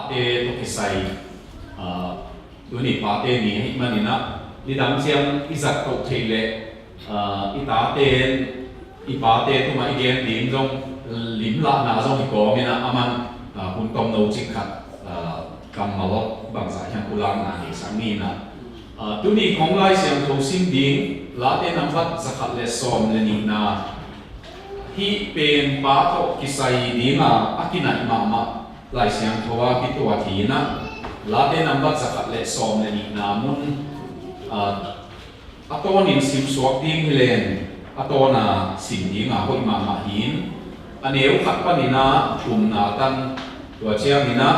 เตตุกิไซตัวนี้ปาเตนี่ให้มันนี่นะลิดำเชียงอิสักตกเทเลอิตาเตนอิปาเตตุมาอีเกนลิมจงลิมละนาจงอีกอมีนะอามันคุณตอมโนจิขัดกำมาลดบางสายยังกุลางนาอีสังนี้นะตัวนี้ของไล่เสียงโทสิมดิ้งละเตนำวัดสกัดเลสอมเลนินาที่เป็นปาโตกิไซดิ้งอากินัยมาไล่เสียงโทว่ากิตัวทีนะละเตนำวัดสกัดเลสอมเลนินามุนอัตโตนินสิมสวกดิ้งเลนอัตโตนาสิมดิ้งหอยมาหินอันนี้ขัดปนินะกลุ่มนาตันตัวเชียงนี่นะ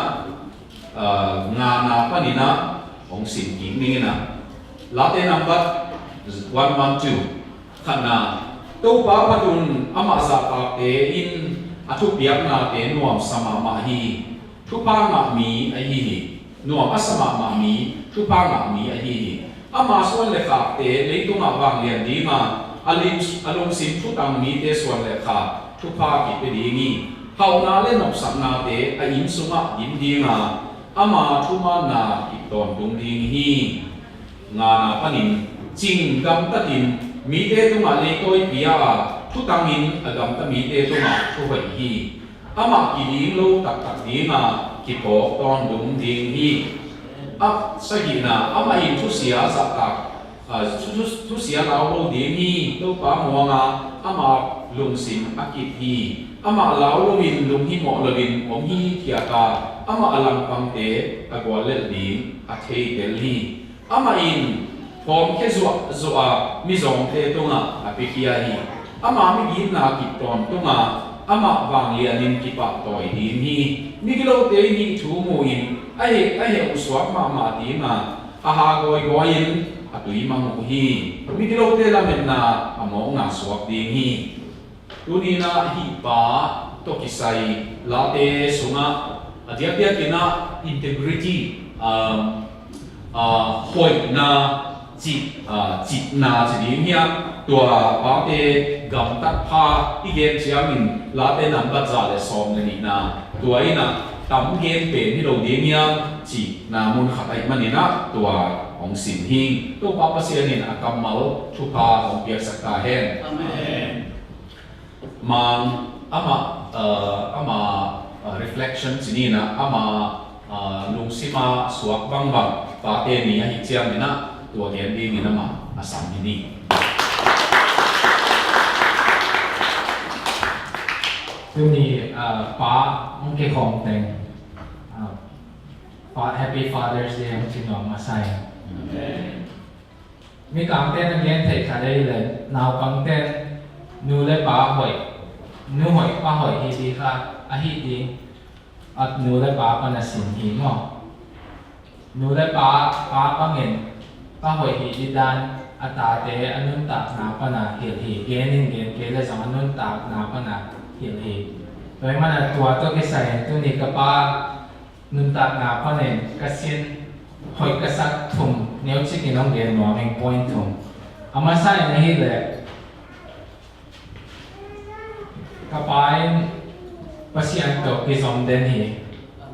งานนาปนินะของสิ่งนี้นี่นะลาเตนัมบัด112ขณะตัวป้าพดุลอามาซาตาเตอินอทุเปียกนาเตนวมสมามาฮีทุพามามีไอฮีนวมอัสมามามีทุพามามีไอฮีอามาส่วนเลขาเตเลยตัวมาบางเรียนดีมาอารมณ์สิมทุตังมีเตส่วนเลขาทุพากิไปดีงี้เขานาเล่นนกสัมนาเตไออินสุมายินดีงาอามาทุมานาอิตอนตุงดีฮีงานาปนินจิงกำตัดินมีเตตุมาเลยตัวพิยาทุตังอินกำตัมีเตตุมาทุไหฮีอามากิลิงโลตักดีงากิโปตอนตุงดีฮีอับสกินาอามาอินทุเสียสักตักทุเสียเราโลดีฮีตัวป้ามัวงาอามาลุงสิมอากิฮีอามาเหลาลุงอินลุงฮิโมลวินผมฮีเทียกาอามาอลังปังเตอากวาเลดีอาเทเดลีอามาอินผมแค่จัวมิจงเทตุงะอาเปคียฮีอามาไม่ยินนากิตอนตุงะอามาบางเลียนินกิปะตอยดีฮีมิกิโลเตนีทูมูอินไอเหอุสวะมาดีมาอาหากอยกอยินอาตุยมังมุฮีมิกิโลเตลาเมนนาอามองนาสวกดีฮีตัวนี้นะฮีปาตกิไซลาเตสุงะเดียบกินะ integrity หอยนาจิตนาจะดีเฮียตัวปาเตกำตัดพาอีเกนเชียมินลาเตนัมบัจจาเลสอมนี่นะตัวนี้นะตั้มเกนเป็นที่เราดีเฮียจินามุนขัดไอมันนี่นะตัวของสินหิงตัวปาปเสียนี่นะกำมัลทุพาของเปียกสักตาเฮนมันอามา reflection ที่นี่นะอามาลุงซิมาสวกบังปาเตนี่ฮิเจียงนี่นะตัวเดียนดีนี่นะมาอาสัมที่นี่ตัวนี้ป้ามันเกี่ยวกับแต่งHappy Father's Day มันจะหนอมาใส่มีการเต้นนักเรียนเทคาได้เลยนาวกังเต้นนูเลยป้าหอยนูหอยป้าหอยฮีดีค่ะอาฮีดีนูเลยป้าปนัสสินหิมนูเลยป้าปังเงินป้าหอยฮีดีดันอัตราเตอนุนตักนาปนาเหี่ยวหีเกนินเกนเกเลยสองอนุนตักนาปนาเหี่ยวหีโดยมันตัวกิใส่ตัวนี้กับป้านุนตักนาปนเองกสินหอยกษัตริย์ถุงเนี้ยชิกินน้องเกนหมอเองพอยต์ถุงเอามาใส่ในฮีเลยกับไปภาษาอังกฤษที่สมเด็จฮี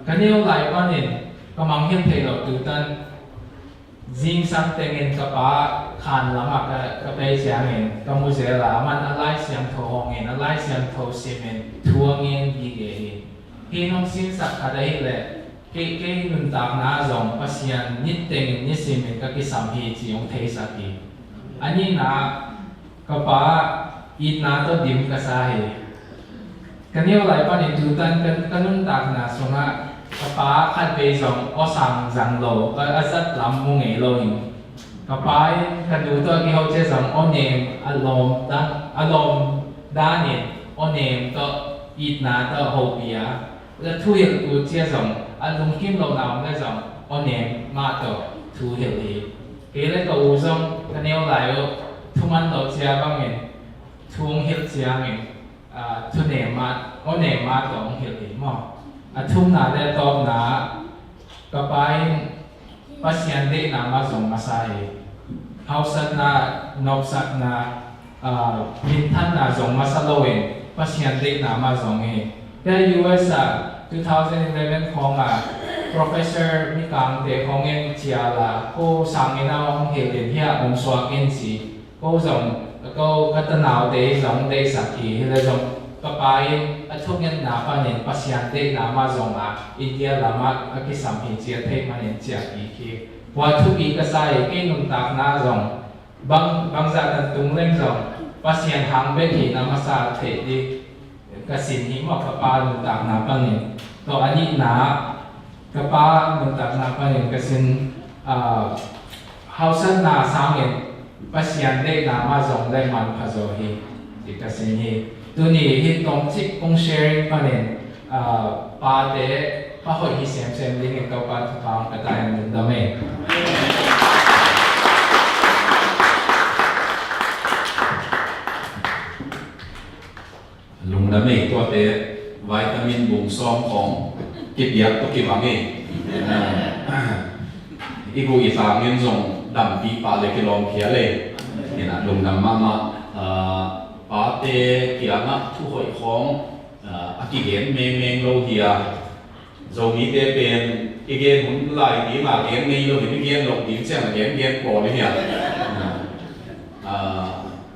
กันนี้หลายวันนี้ก็มังเห็นเทโลตุตันจิงสังเตงินกับป้าขานละมักกับไปเสียงเงินกับมุเซลามันอะไรเสียงโทหงเงินอะไรเสียงโทซีเมนทัวเงินดีเกฮีที่น้องสินสักอะไรเลยเก่งนุนตากนาจงภาษานิดเตงินนิสิเมนกับกิสามฮีจียงเทสักฮีอันนี้นะกับป้าอีนาตัวดิมกับสาเหกันนี้หลายปันดูตันกันนุ่นตากนาสงะกับป้าขัดไปจงอสังจังโลก็อาศัยลำมุงเอโลหิงกับป้ากันดูตัวที่เขาจะจงอเนมอารมณ์ด้านนี้อเนมตัวอีนาตัวโฮเบียแล้วทุกอย่างกูเชื่อจงอารมณ์คิมเรานำได้จงอเนมมาตัวทุกอย่างนี้เกี่ยวกับอุจงกันนี้หลายทุกมันเราเชื่อบ้างเองทุกเหตุเชื่อเองทุนเนมาโอเนมาตองเหี่ยวหิมอทุ่มนาได้ตอบนาก็ไปภาษาเด็กนามาส่งมาใส่เฮาสัตนานกสัตนาพินทันนาส่งมาสโลเองภาษาเด็กนามาส่งเองแต่ US 2011ของ professor mi kang te khongen chia la ko sang ina ong he len hia ong swa ken si ko zong ko katanao te zong te sakhi le zong kapai athungen na pa nen pasian te na ma zong a India lama ki sampi chia the ma nen chia ki wa thu ki ka sai ke nung tak na zong bang za tan tung leng zong pasian hang be thi na ma sa the di ka sin hi mo ka pa nung tak na pa nen to ani na ka pa nung tak na pa nen ka sin hausan na sangin pasian de na ma zong le man pha zo hi di ka sin hi tu ni hi tong chik kong sharing pa nen pa de pa hoi hi sem ding ka pa thu pang ka tai mun da me lung da me to te vitamin bung som khong kip yak to kip ange igu ifangin zong dam pi pa le kilom khia le ina lung dam mama pa te kianga thu hoi khong aki gen meng lo hia zo mi te pen igen hun lai ni ma gen nei lo ni gen lo ni chang gen po le hia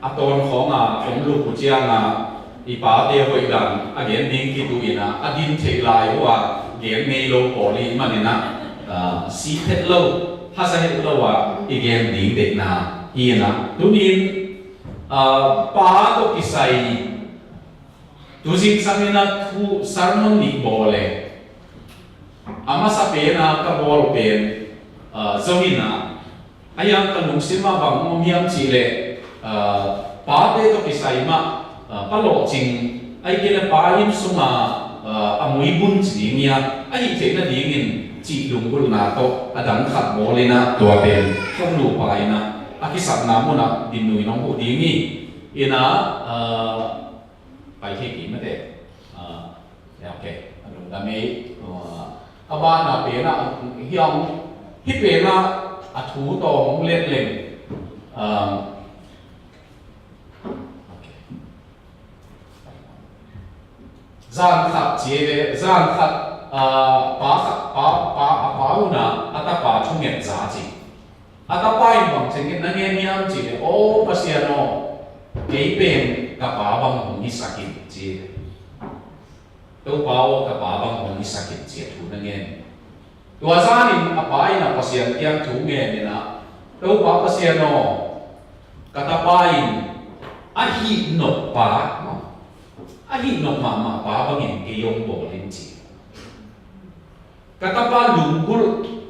a ton khong khong lu ku chiang i pa te hoi dan a gen ding ki tu ina a din thei lai wa gen nei lo po li ma ni na si thet lo ha sa het lo wa igen ding de na hi na tu nin pa to ki sai tu jing samina thu sarmon ni bole ama sa pena ka bol pen zomina ayang kanung sima bang momiam chile pa te to ki sai ma palo ching ai ke la pa lim suma amui bun chi nia ai te na ding in chi lung bul na to adang khat bolena to pen không lu pa ina akisat na mo na dinui nong ko dingi ina pai the ki ma te okay anu da me aba na pe na hiang hi pe na athu to mong let leng zan khat che le zan khat pa una ata pa thungen za chi ata pa in bang chengin na nge niam chi le o pasiano ke pen ka pa bang hong hi sakit chi to pa o ka pa bang hong hi sakit chi thu na nge to zan in apa ina pasian tiang thu nge ni na to pa pasiano ka ta pa in a hi no pa a hi no ma pa bang in ke yong bo lin chi kata pa lunggul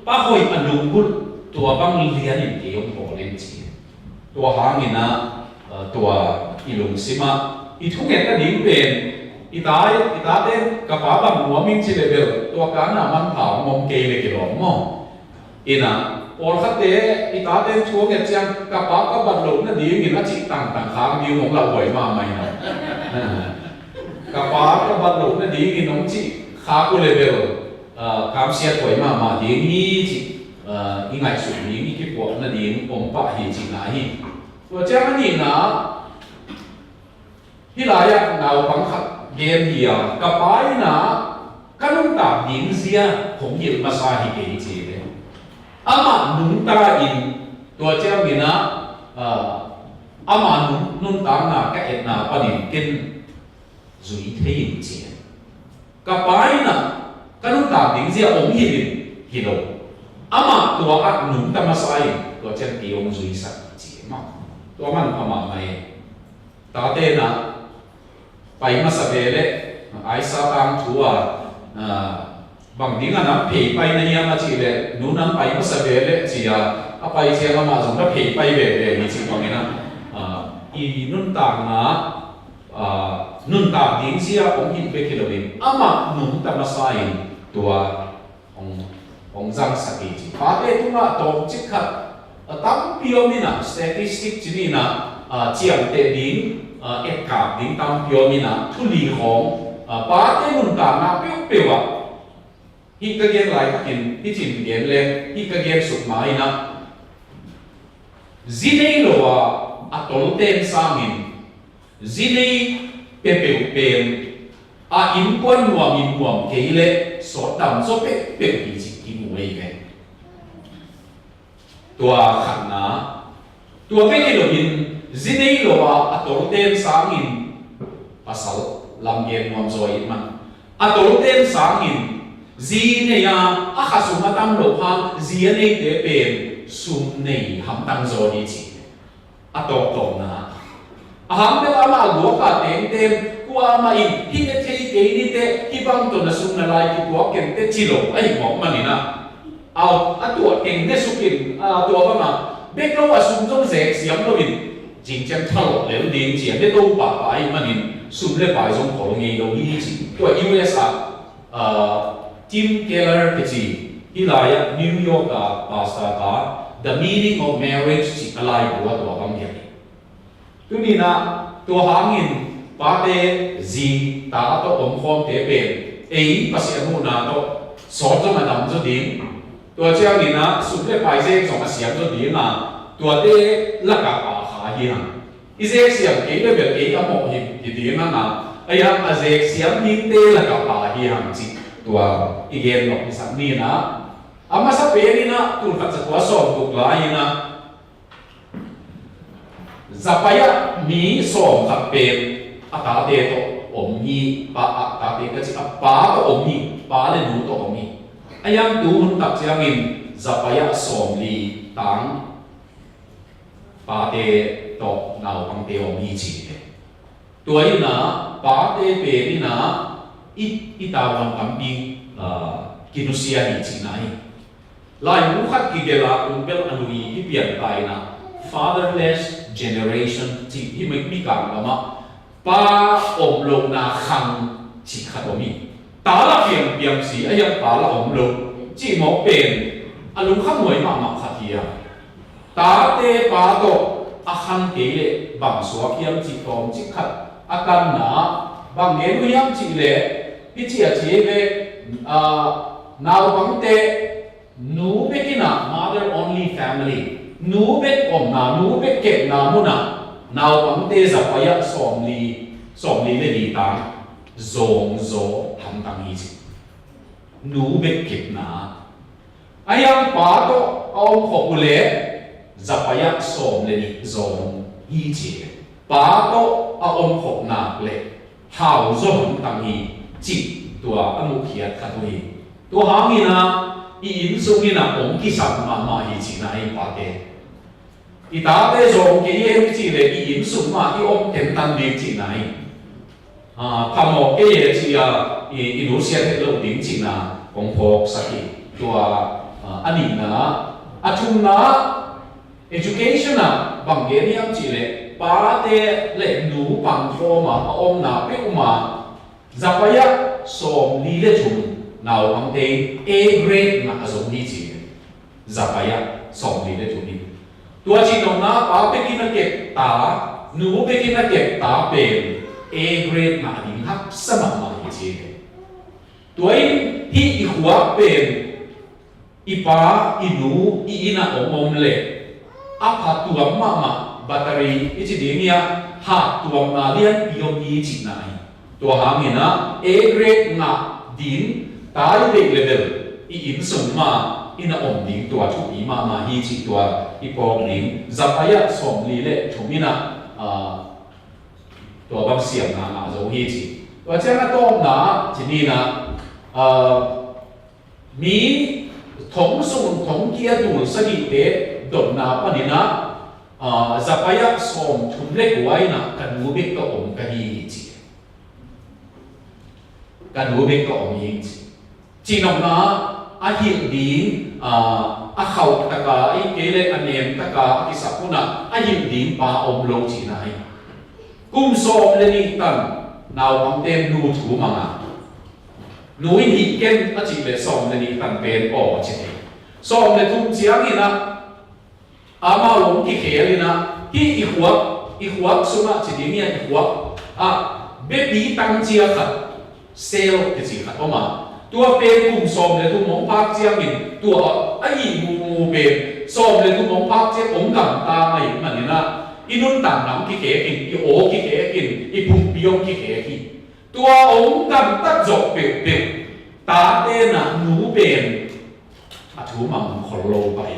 pa hoi pa lunggul tua bang lian in ke yong bo len chi tua hangin na tua ilung sima i thu nge ta ding pen i ta den ka pa bang nuam min chi level tua ka na man thao mom ke le ke lom mo ina or khat te i ta den thu nge chang ka pa ka ban lo na ding in a chi tang khang ni ngong la hoi ma mai na ka pa ka ban lo na ding in ong chi kha ku level cảm xét với mà tiếng ý chỉ ý ngại sụp tiếng ý cái bộ là tiếng ông bà hi chỉ là hi và chắc là nhìn là hi lại à nào bằng khát game hi à cả bài là các nông tác tiếng zia không hiểu mà sao hi cái gì đấy ama nông ta in tôi chắc mình là ama nông tác là cái em nào bắt đầu kinh duy thế hình gì cả bài là kanung ta ding zia ong hi lo ama tua at nung ta masai to chen ki ong zui sa chi ma to man ama mai ta te na pai ma sa ve le ai sa tang thua bang ding ana phei pai na ya ma chi le nu nam pai ma sa ve le chi ya a pai che ma ma zong da phei pai ve ve ni chi ma na i nun ta na nun ta ding zia ong hi pe kilowin ama nung ta masai tua ong zang sakit chi pa te tu na to chik khat tam pio mi na statistic chi ni na chiam te ding et kap ding tam pio mi na thu li khong pa te nun ta na pe wa hi ka gen lai ka kin hi chin gen le hi ka gen suk mai na zinei lo wa atol ten sangin zinei pe pen a in quan nuam in nuam ke le so dam so pe hi chi ไม่เว้ตัวขันนะตัวไม่ได้หลบินจีนี่หลวะตัวเต้นสามินภาษาลำเย็นความสวยมันตัวเต้นสามินจีเนี่ยข้าสุมาตั้งหลวงจีเนี่ยเดเป็นสุมเนี่ยทำตั้งโซดีจีตัวตรงนะหางเดลอามาหลวงก็เต็มกูอามาอีที่เทเกนี่เตที่บางตัวน่ะสุมนาลายที่ตัวเก่งเตจิโลไอ้หมอกมันนี่นะเอาตัวเก่งเนี่ยสุกินตัวประมาเบกเราว่าสุมจงเสกเสียงตัวบินจริงจังทะเลาะแล้วดินเจียเนี่ยตัวป่าไปมันนี่สุมเล่ไปจงขอลงเงี้ยเราดีจริงตัว US จิมเคลเลอร์ที่ที่ลายนิวยอร์กภาษาตา The meaning of marriage ที่อะไรตัวบางอย่างตัวนี้นะตัวหางินปาเตจีตาตัวอมคอมเตเป็นภาษาโมนาตัวสอนจะมาดำจะดิ้งตัวเจ้านี่นะสุดเลยไปเสียงสองเสียงจะดิ้งนะตัวเตลักกะปาขาเฮียงอีเสียงเกี่ยวกับก็มองเห็นดิ้งนั่นนะไอ้ยังเสียงดิ้งเตลักกะปาเฮียงจีตัวอีเกนหลอกสักนี่นะมาสักเป็นนี่นะตุนขัดสักว่าสอนตุกลายนะจะไปมีสองขัดเป็นอากาศเดโตอมมีปาอากาศเดก็จะปาก็อมมีปาเลยดูโตอมมีไอ้ยังดูหุ่นตักเสียงินจะไปสองลีตังปาเตโตนาวพังเตอมมีจีตัวนี้นะปาเตเป็นนี่นะอีตาวันคำปีกินุเซียนี่จีไหนลายมุขัดกิเกลาอุนเบลอนุยีที่เปลี่ยนไปนะ fatherless generation ที่ไม่มีการละมาป้าอมลงนาคังจีขัดมีตาละเพียงสีไอ้ยังตาละอมลงจีหมอเป็นอารมณ์ขโมยมาขัดเทียตาเตป้าโตอาคังเกลบางสวกยังจีตอมจีขัดอาการหนาบางเงี้ยยังจีเล่พิจิตรจีเวนาวบังเตนูเบกินะ mother only family นูเบกอมนานูเบกเก็บนามุนะนาวบังเตจะไปสอมลีเลดีตางโซทำตังฮีจินูเบกเก็บนาไอ้ยังป้าโตเอาขบุเล่จะไปสอมเลดีโซฮีจิป้าโตเอาขบนาเล่หาวโซทำตังฮีจิตัวอนุเขียดขัดฮีตัวหามีนะอีอินสุกินะองค์ที่สัมมาฮีจินะไอ้ป้าเตอีตาเตโซงกี่เยี่ยมจีเลยอีอินสุมาอีองค์เต็มตันดีจีนะพามอกกี่เยี่ยจีอีรู้เสียเทโลดิ้งจีนะของพกสักตัวอันนี้นะอาชุมนะ education นะบางเยี่ยมจีเลยป้าเตเล็กหนูปังโฟมาองค์นะเป้มาจะไปส่งลีเลชุมนาวบางเต A grade นะอาจจะมีจีจะไปส่งลีเลชุมนี้ตัวจีนองนะป้าไปกินนักเก็บตาหนูไปกินนักเก็บตาเป็น A grade นะดิ้งฮักสมัครมาจีตัวที่อีหัวเป็นอีป้าอีหนูอีน่าอมเล่อาผัดตัวมาแบตเตอรี่อีจีดีเนี่ยหาตัวมาเลียนยมยีจีน่าตัวหางินะ A grade นะดิ้งตายเด็กเลเวลอีอินส่งมาอินาอมดิ้งตัวชุบอีมาฮีจีตัวอีปองดิ้งจะไปส่งลีเล่ชุมินะตัวบางเสียงนะจะฮีจีตัวเจ้าหน้าต้มนะที่นี่นะมีถงส่งถงเกียร์ดูสกิเตดนนาปนินะจะไปส่งชุมเล็กไว้นะกันรูบิกก็อมกันฮีจีกันรูบิกก็อมฮีจีจีนองนะอาหินดีอาเขาตะกาไอเกเลอันเนมตะกาอิสักุนะอาหินดีปาอมโลจีนายกุมโซมเลนิตันนาวอังเต็มนูถูมังนูอินหิเกนอาจิเลโซมเลนิตันเป็นโอจิเตโซมเลทุมเจียงนี่นะอามาลงที่เขลินะที่อีหัวสุนัขจิตเนี่ยอีหัวเบบีตังเจียขัดเซลที่จิขัดออกมาตัวเป็นกลุ่มสมเลยทุกมองภาคเจียมินตัวไอ้งูเป็นสมเลยทุกมองภาคเจียผมกับตาไม่มันนี่นะอีนุ่นต่างหลังที่เขกินอีโอที่เขกินอีพุ่งปิยงที่เขกินตัวองค์กับตัดจบเป็นตาเต้นหนูเป็น thú mang khổ lô bay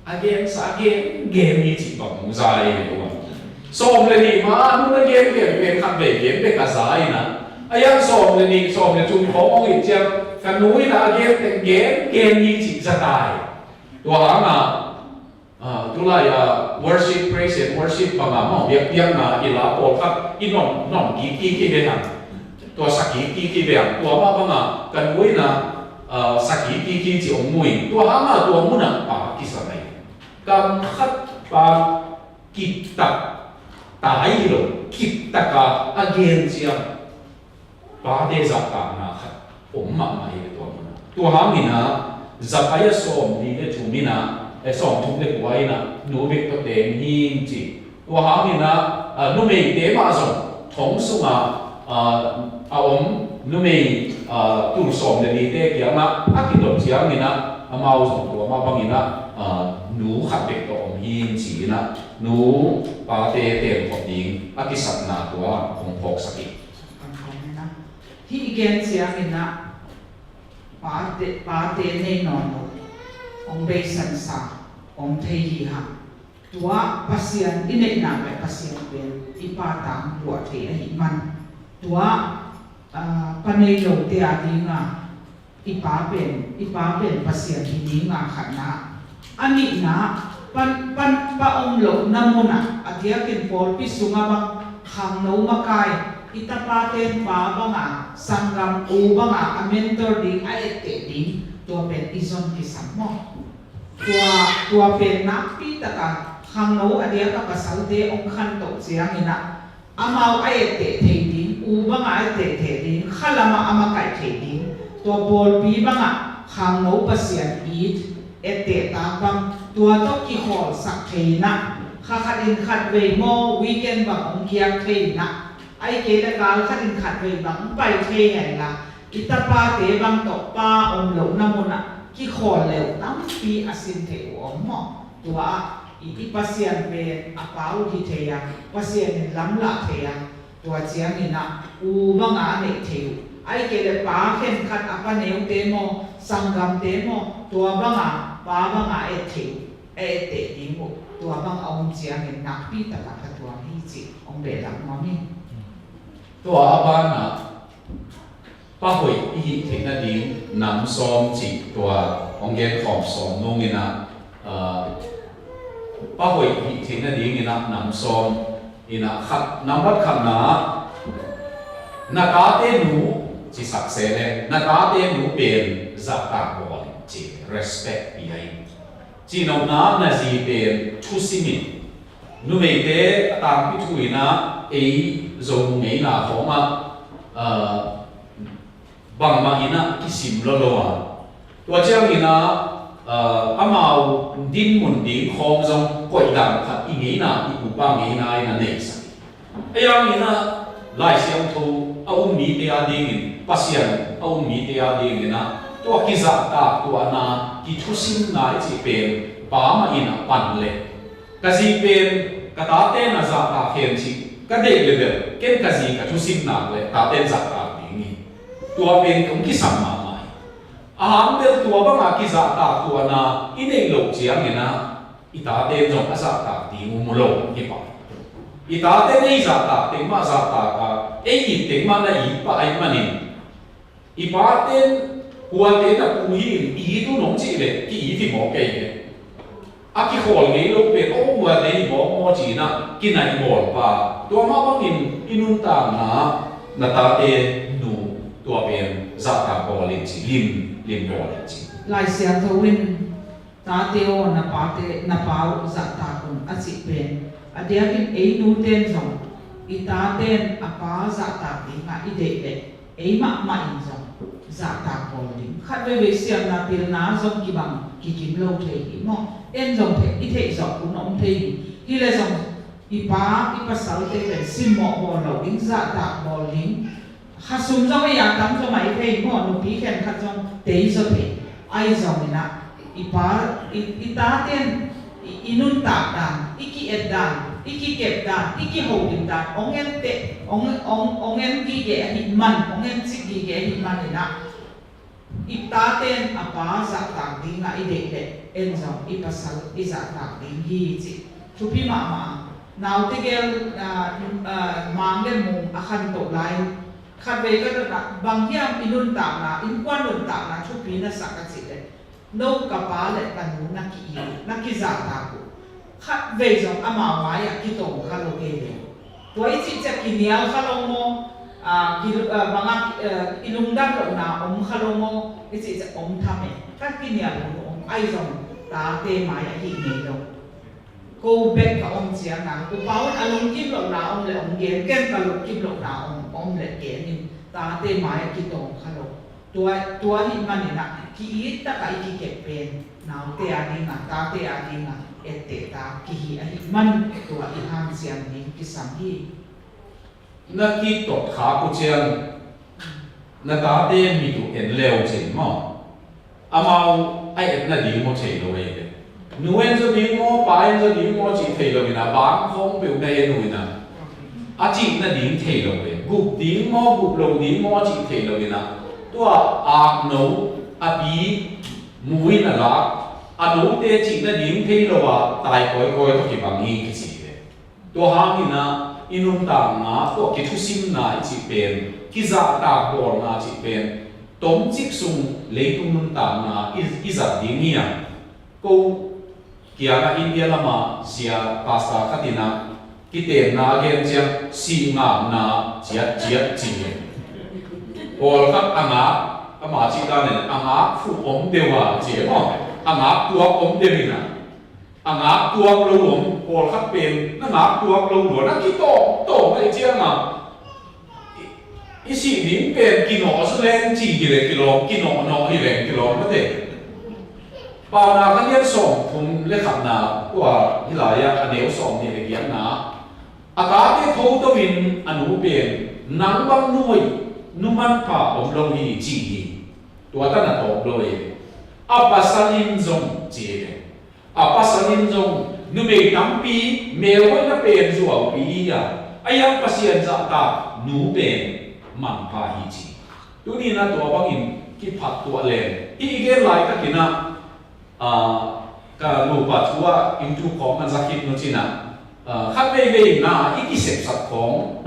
again sa again game ni chỉ bằng dài đúng không som lên đi mà nó game khác về game cả dài nè ai som lên đi som lên chung khó ông ít chăng cái núi là game ni chỉ ra tài tua hả mà tu lại worship praise and worship bằng mà việc na ila po khác inom ki về hàng tua sakit ki về hàng tua mà bằng cái núi là sakit ki chỉ ông mui tua hả mà tua muốn là pa ki sa này kam khát pa kita tayo kita ka again siya pa de zakka na khat umma mai to hangina zakaya som ni le thumina som thum le kuaina nu bek to te hin chi to hangina nu me te ma som thong sunga nu me tu som le ni te kya ma akidom siang ni na amao som to ma bangina nu khat bek to hin chi na nu pa te te ko ding akisat na to khong phok saki hi igen siang ina pa te nei non ông be san sa ông thei hi ha tua pasian ine na be pasian ben ipa tang bua the hi man tua panei lo te adinga ipa ben pasian hi dinga khana ani na pan pa ông lo namona atia ken pol pi sunga bang khang no makai itapa ten pa banga sangam u banga mentor ding ai te ding tua ben izon ki sammo tua ben napi taka khang no adia ka pasalte ong khan to chiang ina amau ai te the ding u banga ai te ding khalama ama kai the ding tua pol pi banga khang no pasian it ete ta bang tua to ki hol sak theina kha khadin khat ve mo weekend bang ong kiak theina ai kể là gal khát in khát về bằng bài thề này là itapa tế bằng tộc pa ông lẩu nam môn à khi khó lẩu tám pi asin thể ông mò tua pasien về apau di thề pasien lắm lạ thề tua chiang ni na u bang à này thề ai kể là pa khen khát apa nêu tế mo sangam tế mo tua bang à pa bang à thề tế đi mo tua bang ông chiang ni na pi ta cả tua hi chi ông để làm món ni to abana pa hoi hi thena ding nam som chi to ongen khom som nongina pa hoi hi thena ding ina nam som ina khat number khat na ka te nu chi sak se le na ka te nu pen za ta bo chi respect pi ai chi no na ji pen thu simin nu me te tam pi thuina ei zong ngei na khoma bang ma ina kisim lo lo to chang ina amau din mun di khom zong koi dang khat i ngei na i ku pa ngei na ina nei sa ayang ina lai siang thu au mi te a ding pasian au mi te a ding ina to ki za ta to ana ki thusim na chi pen pa ma ina pan le ka ji pen ka ta te na za ta khen chi cái đề level cái gì cả thu sinh nàoเลยta tên giặc ta tiếng tua bên cũng cái sắm mà mày ham bên tua bằng à cái giặc ta tua na in đây lục chiang này na ita tên trong cái giặc ta tiếng mu lục cái bảo ita tên này giặc ta tiếng mà giặc ta cả ấy tiếng mà là ít ba ấy mà nín ipa tên quan tên là cú hi tu nông chỉ đấy cái ý thì mỏ cái đấy aki khol ngei lo pe o wa nei mo chi na kinai bol pa to ma bangin inun ta na ta te nu to pen za ta bolin chi lim bolin chi lai sia thawin ta te o na pa za ta kun a chi pen a dia kin ei nu ten zong i ta ten a pa za ta ti nga i de le ei ma in zong za ta bolin khat ve sia na til na zong ki bang ki kim lo the hi mo em dòng thế ít hệ dòng cũng nóng thì khi là dòng ipa sáu thế là sim mọ bò lẩu lính dạ tạ bò lính hạt súng do cái nhà tắm cho máy thế mọ nó bí khen hạt dòng tế cho thế ai dòng này nè ita tên inun tạ đàn iki ed đàn iki kẹp đàn iki hậu đỉnh đàn ông em tệ ông em ghi ghé hình man ông em xích ghi ghé hình man này nè itaten apa za tak ding na ide le enjong ipasal iza tak ding hi chi thupi ma naw tigel mangle mung akhan to lai khat ve ka na banghiam inun ta na in kwan nun ta na thupi na saka chi le no kapa le tanu na ki za ta ku khat ve jong ama wa ya ki to kha lo ke le toi chi cha ki nial kha lo mo mga ilungdan lo na khalomo isi sa thame kat kinya lo ai zong ta te maya hi ne lo go back ka chia na ku paun alung kim lo na le gen ken ka lo kim lo na le gen ni ta te maya ki to khalo tua hi mani na ki ta ka ki ke pen na te ani na ta te ani na ette ta ki hi ai man tua i ham sian ni ki sam hi na ki tot kha ku chiang na ta te mi tu en leo chen mo amao ai et na di mo che lo e nu en zo di mo pa en zo di mo chi thei lo na ba khong pe na e nu na a chi na di thei lo e gu di mo gu lo di mo chi thei lo na tua a no a bi mui na la a no te chi na di thei lo wa tai koi koi to ki bang ni ki chi e to ha ni na inum ta nga to ki thu sim na chi pen ki za ta bor na chi pen tom chik sung le tung nun ta na i za ding nia ko kia na india lama sia pasta khatina ki te na gen chiang si nga na chia chi bol khat anga ama chi ta ne anga fu om dewa che mo anga tua om devina anga tua lo om bol khat pen na nga tua lo lo na ki to mai chiang ma isi ning pen ki no su len chi ki le ki no hi le ki lo ma te pa na kan yan som thum le khat na wa hi la ya aneu som ni le kian na aka te tho to win anu pen nang bang nuai numan pa om lo hi chi hi tua ta na to lo e apa sanin zong che apa sanin zong nu me tampi me hoi na pen zuaw pi ya ayang pasien za ta nu pen man pa hi chi tu ni na to bangin ki phat tu len i ge lai ka kina ka lu pa thua in tu khom an zakit no china khat ve ve na i ki sep sat khom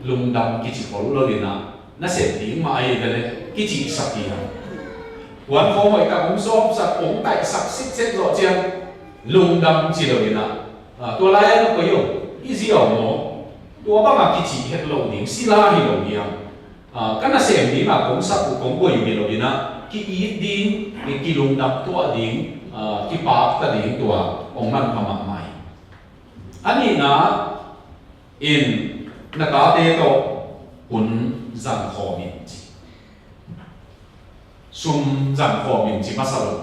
lung dam ki chi khol lo dina na sep ding ma ai ve le ki chi sakti ha wan khom ai ka ong som sat ong tai sak sit set lo chiang lung dam chi lo dina to lai no ko yo i zi o mo tua ba ma ki chi het lo ding sila hi lo dia kana sem ni ma kong sa ku kong ko yu lo dina ki i ding ki lung dam tua ding ki pa ta ding tua ong man pa ma mai ani na in na ka te to kun zan kho min chi sum zan kho min chi ma sa lo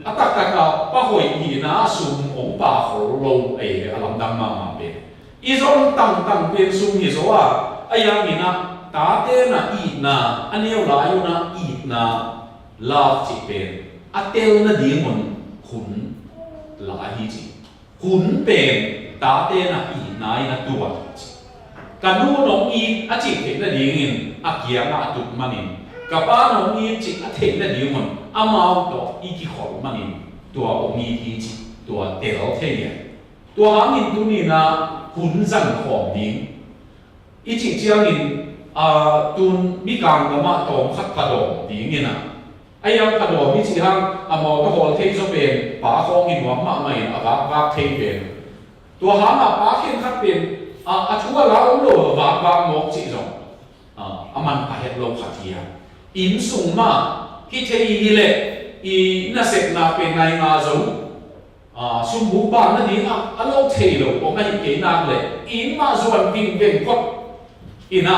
atak ta ka pa hoi hi na sum ong pa ho lo e alam dam ma ma be izon tang pen sum hi zo a ayang ina ta te na i na aneu la yu na i na la chi pen atel na di mon khun la hi chi khun pen ta te na i na ina tua chi kanu nong i a chi te na di ngin a kia na tu manin ka pa nong i chi a te na di mon amao to i ki khol manin tua ong i hi chi tua te lo te ya tua hangin tu ni na hun zan khom ding i chi chiang in tun mi kang ga ma tom khat ka do ding ina ayang ka do mi chi hang amo to hol thei zo pen pa khong in wa ma mai a ba thei pen to ha ma pa khen khat pen a thua la om lo wa mo chi zo aman pa het lo khatia in sung ma ki thei hi le i na sek na pe ngai nga zo sum bu ba na ni a lo thei lo o ngai ke na le in ma zuan ping ben kot ina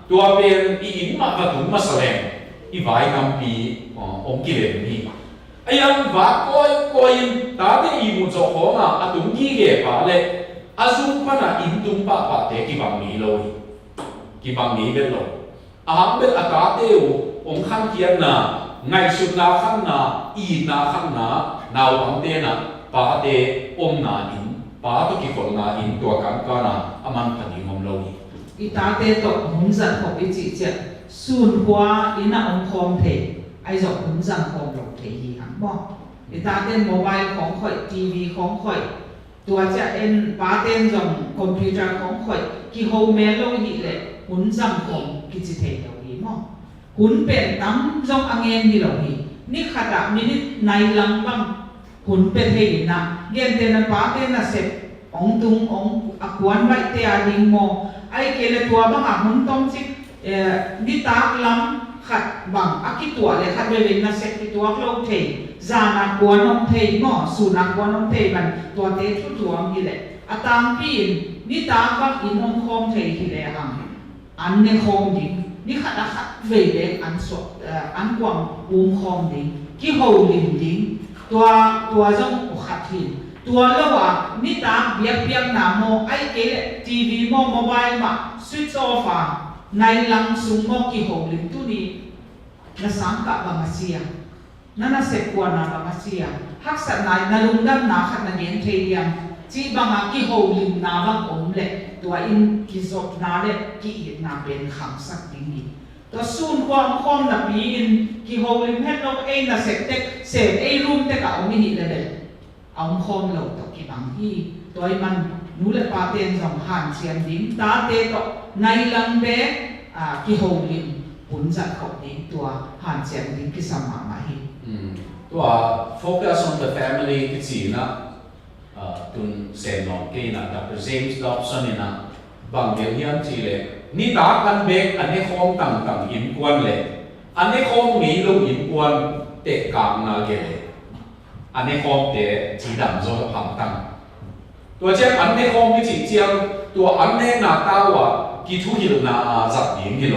tua pen i in ma ka tu ma salem i vai nam pi ong ki le ni ayang va koi ta de i mu zo ho ma a tung ki ge pa le a zum pa na in tung pa te ki bang ni lo ki bang ni be lo a hang be a ka te ong khan kian na ngai su na khan na i na khan na naw bang te na pa te om na in pa to ki khol na in tua kan ka na aman phani ngom lo ni อีตาเตตกหุ่นจันของอีจีเจ็ดส่วนหัวอีน่าองคอมเทไอจอกหุ่นจันของหลงเทฮีหันบอกอีตาเต้นโมบายของข่อยทีวีของข่อยตัวจะเอ็นปาเต้นจงคอมพิวเตอร์ของข่อยกี่โฮเมลโลหิเล่หุ่นจันของกิจเทเหล่านี้มั้งหุ่นเป็นตั้มจงอังเงินที่เหล่านี้นี่ขดามินิในลังบังหุ่นเป็นเฮนะเย็นเต้นปาเต้นน่ะเสร็จองตุงองอากวนไว้เตียดิงโมไอเกลตัวบังอาหุ่นต้มจิกดิตากลำขัดบังอากิตัวเลยขัดเวลินน่ะเสร็จกิตัวโลกเทจานักกวนองเทมอสุนักกวนองเทมันตัวเตทุตัวมีแหละอาตามปีนดิตากบังอินองคอมเทที่แหละหังอันเนคอมดินี่ขัดขัดเวลินอันสดอันกวางวงคอมดิกี่โฮลินดิตัวจงขัดหินตัวละว่านี่ตามเบียบเบียบหนาโมไอเกลทีวีโมโมบายมาสวิตช์ออฟในลังสุงโมกี่โฮลินตุนี้น่าสังกับบางเสียนั่นน่าเสกกว่านาบางเสียฮักษณะนาลุงดับนาขัดนาเนียนเทียมจีบางกี่โฮลินนาบางอมเล็ตัวอินกิจบนาเล็กี่อินนาเป็นขังสักดิ้งนี้ตัวสูนความคอมนับปีอินกี่โฮลินเฮ็ดเราเองน่าเสกเด็กเสกไอรูมเด็กเอาไม่หิเลยเอาคอมเราตกกี่บางที่ตัวมันนู้เลปาเตนสองหันเชียนดิ้งตาเตตกในลังเบกี่โฮลินปุ่นจัดของดิ้งตัวหันเชียนดิ้งกี่สมามาหิตัว focus on the family ที่สี่นะตุนเซนนองเกนะดับเจมส์ดอบสันนี่นะบางเดียวยันจีเลยนี่ตากันเบกอันนี้คอมต่างอินกวนเลยอันนี้คอมมีลูกอินกวนเตะกลางนาเกเลยอันนี้คอมเตะจีดำโซ่พังตั้งตัวเจ้าอันนี้คอมที่จีเจียงตัวอันนี้นาตาวะกิทุฮิลนาจับดิ้งฮิโล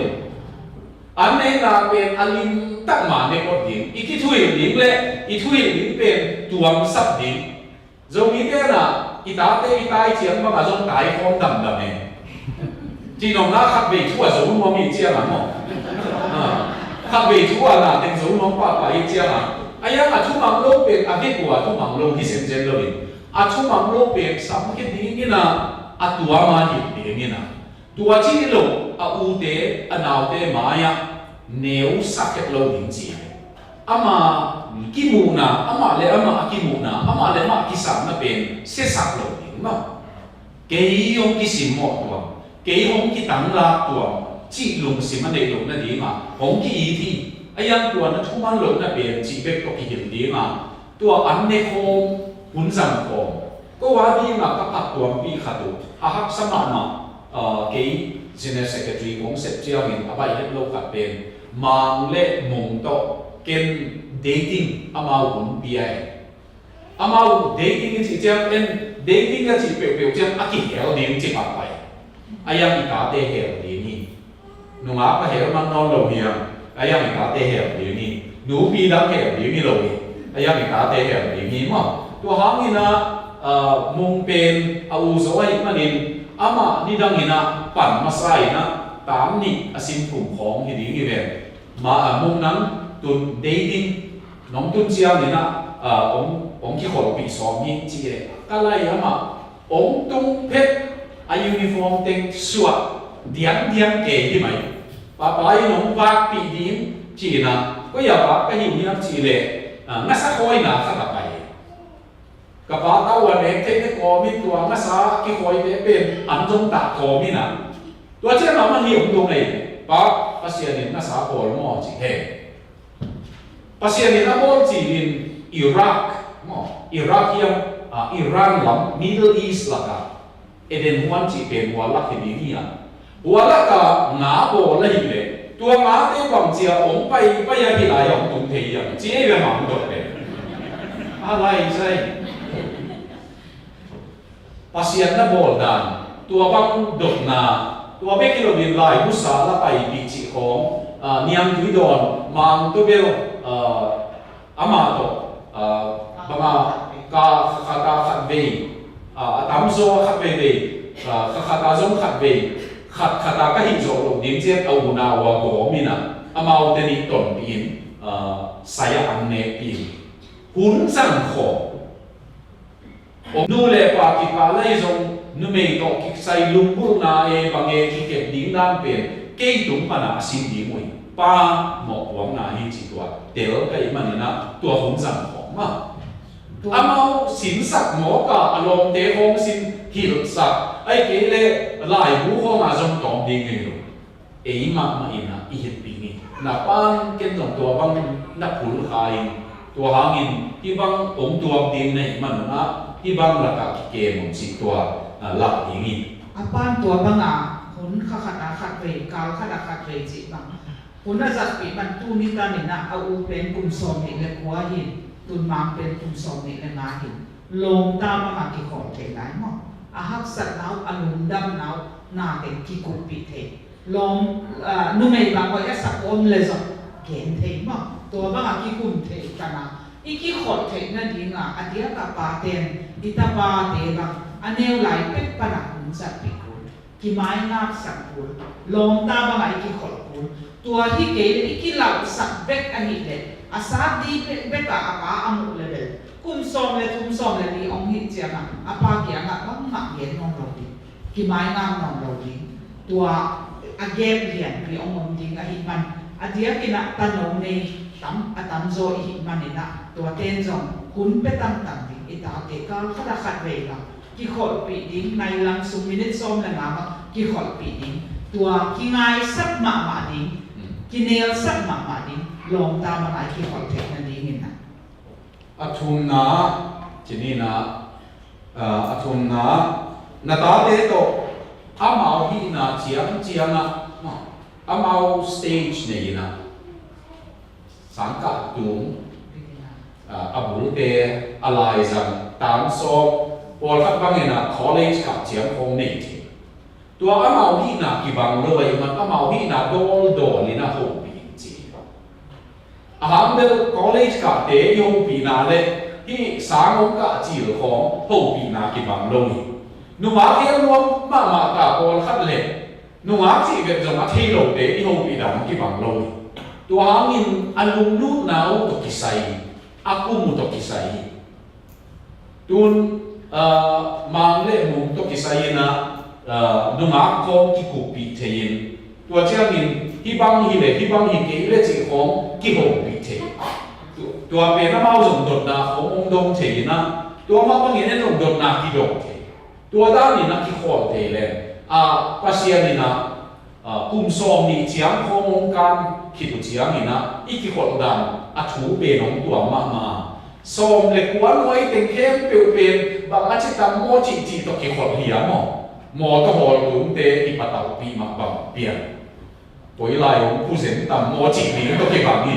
อันนี้นาเป็นอลิมตั้งมาในกฎดิ้งอีกิทุฮิลดิ้งเลยอีทุฮิลดิ้งเป็นตัวสับดิ้งจงมีเท่าน่ะอีตาเตะอีตาเจียงบางอาจจะตายคอมดำเองจีนองน่าขับไปทั่วสมุนมันมีเจียงอ่ะมั้งขับไปทั่วน่ะเป็นสมุนมันป่าไปเจียงอ่ะไอ้ยังอาชุมังโลเป็นอาทิตย์กว่าชุมังโลที่เซนเจนเลยอาชุมังโลเป็นสามคิดดีนี่นะอาตัวมาหิบดีนี่นะตัวที่โลอาอูเตอนาวเตมายะเนวสักเก็ตโลดิ้งจีอามากิมูนะอามาเลอามากิมูนะอามาเลมากิสามนะเป็นเสสักโลดิ้งมั้งเกี่ยงกิสิมหมดตัวเกี่ยงกิตังลาตัวจีลุงสิมันเด็กลุงนั่นดีมาหงกี่อีทีไอ้ยังตัวนั้นทุกมันลุงนั่นเป็นจีเบกก็กี่ดีมาตัวอันเนโคมหุ่นสังคมก็ว่าดีมาก็ปักตัวปีขัดตัวหักสมานมาเกี่ยจีเนสเซกตรีของเซปเจียงินอบายเล็กโลกัดเป็นมังเล่มงโตเกนเดทติ้งอามาหุ่นปีไออามาเดทติ้งจีเจียเป็นเดทติ้งก็จีเปรี้ยวๆเจียอากิเหี่ยวเดียงจีปักไปไอ้ยังอีกาเตเหี่ยวดีนี่หนูอาก็เหี่ยวมันนอนลงเหี่ยวไอ้ยังอีกาเตเหี่ยวดีนี่หนูปีดังเหี่ยวดีนี่เลยไอ้ยังอีกาเตเหี่ยวดีนี่มั้งตัวหางนี่นะมุงเป็นอาวุโสอีกมันนี่อามานี่ดังนี่นะปั่นมาใส่นะตามนี่อาศิมกลุ่มของที่ดีนี่เป็นมามุงนั้นตุนเดทติ้งน้องตุนเชียวนี่นะองค์ที่ขอปีสองนี่จีเลยก็ไล่อามาองค์ตุงเพชรอายูนิฟอร์มเต็งสวดเดียงเก๋ที่ไหมป้าไปน้องวักปีดิ้งจีนะก็อย่าวักก็อยู่นี่นะจีเลยงั้นสักคอยนะสักไปกับป้าตาวันเด็กเทคนิคอมีตัวงั้นสักกี่คอยเป็นอันจงตัดคอมีนะตัวเจ้าหน้ามันเหี้ยตรงไหนป้าภาษาเนี่ยงั้นสักคนมอจีเฮภาษาเนี่ยนะมอจีในอิรักอิรักยังอิหร่านลำ Middle East ละกันเอเดนวันจีเป็นหัวลักที่นี่อ่ะหัวลักก็งาโบเลยเลยตัวงาเต้บังเจียองไปยังที่ไหนองตรงที่ยังเจี๊ยบหางตัวเลยอะไรใช่ภาษาหน้าโบดันตัวบังดกนาตัวเบกิโลบินไลมุสาละไปปีจิของเนียมดุยดอนมังตัวเบลอามาโตบางกาคาตาขัดเวตามโซ่ขัดเวคาตาโซ่ขัดเวขัดตาก็หินโซ่ลงดิ้งเจ็บเอาหัวนาวโกมินะอามาเอาเดนิตอนปีนสายอันเนปีนหุ่นสังขอผมดูแลปากิกาเลยทรง nu mei to ki sai lung bu na e bang e ki ke ding dan pen ke tum pa na sin di mui pa mo wang na hi chi tua tel ka i man na tua hong sang khong ma amao sin sak mo ka alom te hong sin hil sak ai ke le lai bu ho ma jong tong ding ngi lo e ma ina i het pi ni na pan ken jong tua bang na phul khai tua hangin hi bang ong tua ding nei man na hi bang la ka ke mong si tua la ding ni apan tua banga hun khat ve kal khat ve chi bang hun na zat pi man tu ni ta ni na au pen kum som ni le kwa hin tun mang pen kum som ni le nga hin lom ta ma ki khol the lai mo a hak sat nau anum dam nau na te ki ku pi the lom nu mei bang ko ya sak om le zo gen the mo tua banga ki kum the ta na iki khol the na di nga adia ka pa ten ita pa te bang aneu lai pet pa na hun sat pi ki mai ngap sak pul lom ta banga iki khol pul tua hi ke iki lau sak bek ani le asa di bek ka apa amu le kum som le tum som le di ong hi chia ma apa ki anga bang ma yen nong lo di ki mai ngam nong lo di tua agem lian bi ong om ding a hi man adia ki na tanong nei atam zo hi man ina tua ten zong kun pe tam tam di ita ke kal khada khat ve la ki khol pi ding nai lang sum minute som la na ki khol pi ding tua ki ngai sap ma ding ki nel sap ma ding lom ta ma lai ki khol the na ding ina athum na chini na athum na ta te to amao hi na chiang na amao stage nei na sangka tum abul te alai zang tam so pol khat bang na college ka chiang khong nei thi tua amao hi na ki bang lo wai man amao hi na dol ni na ho pi chi aham de college ka te yo pi na le hi sang ka chi khong ho pi na ki bang lo ni nu ma ke lo ma ka pol khat le nu ma chi ve jong a thei lo te hi ho pi da ki bang lo ni tua hangin alung nu nau to ki sai aku mu to ki sai tun mang le mu to ki sai na nu ma ko ki ku pi thein tua chiang in hi bang hi ke le chi khong ki ho pi the tua pe na mau jong dot na khong ong dong the na tua ma bang in dong dot na ki dong the tua da ni na ki khol the le pasia ni na kum som ni chiang khong ong kan ki tu chiang ina iki khol dan a thu be nong tua ma som le kwa noi teng khem pe pen ba nga chi tam mo chi to ki khol hi mo to hol tum te i patau pi ma bang pian poi lai ong ku zen tam mo chi ni to ki bang ni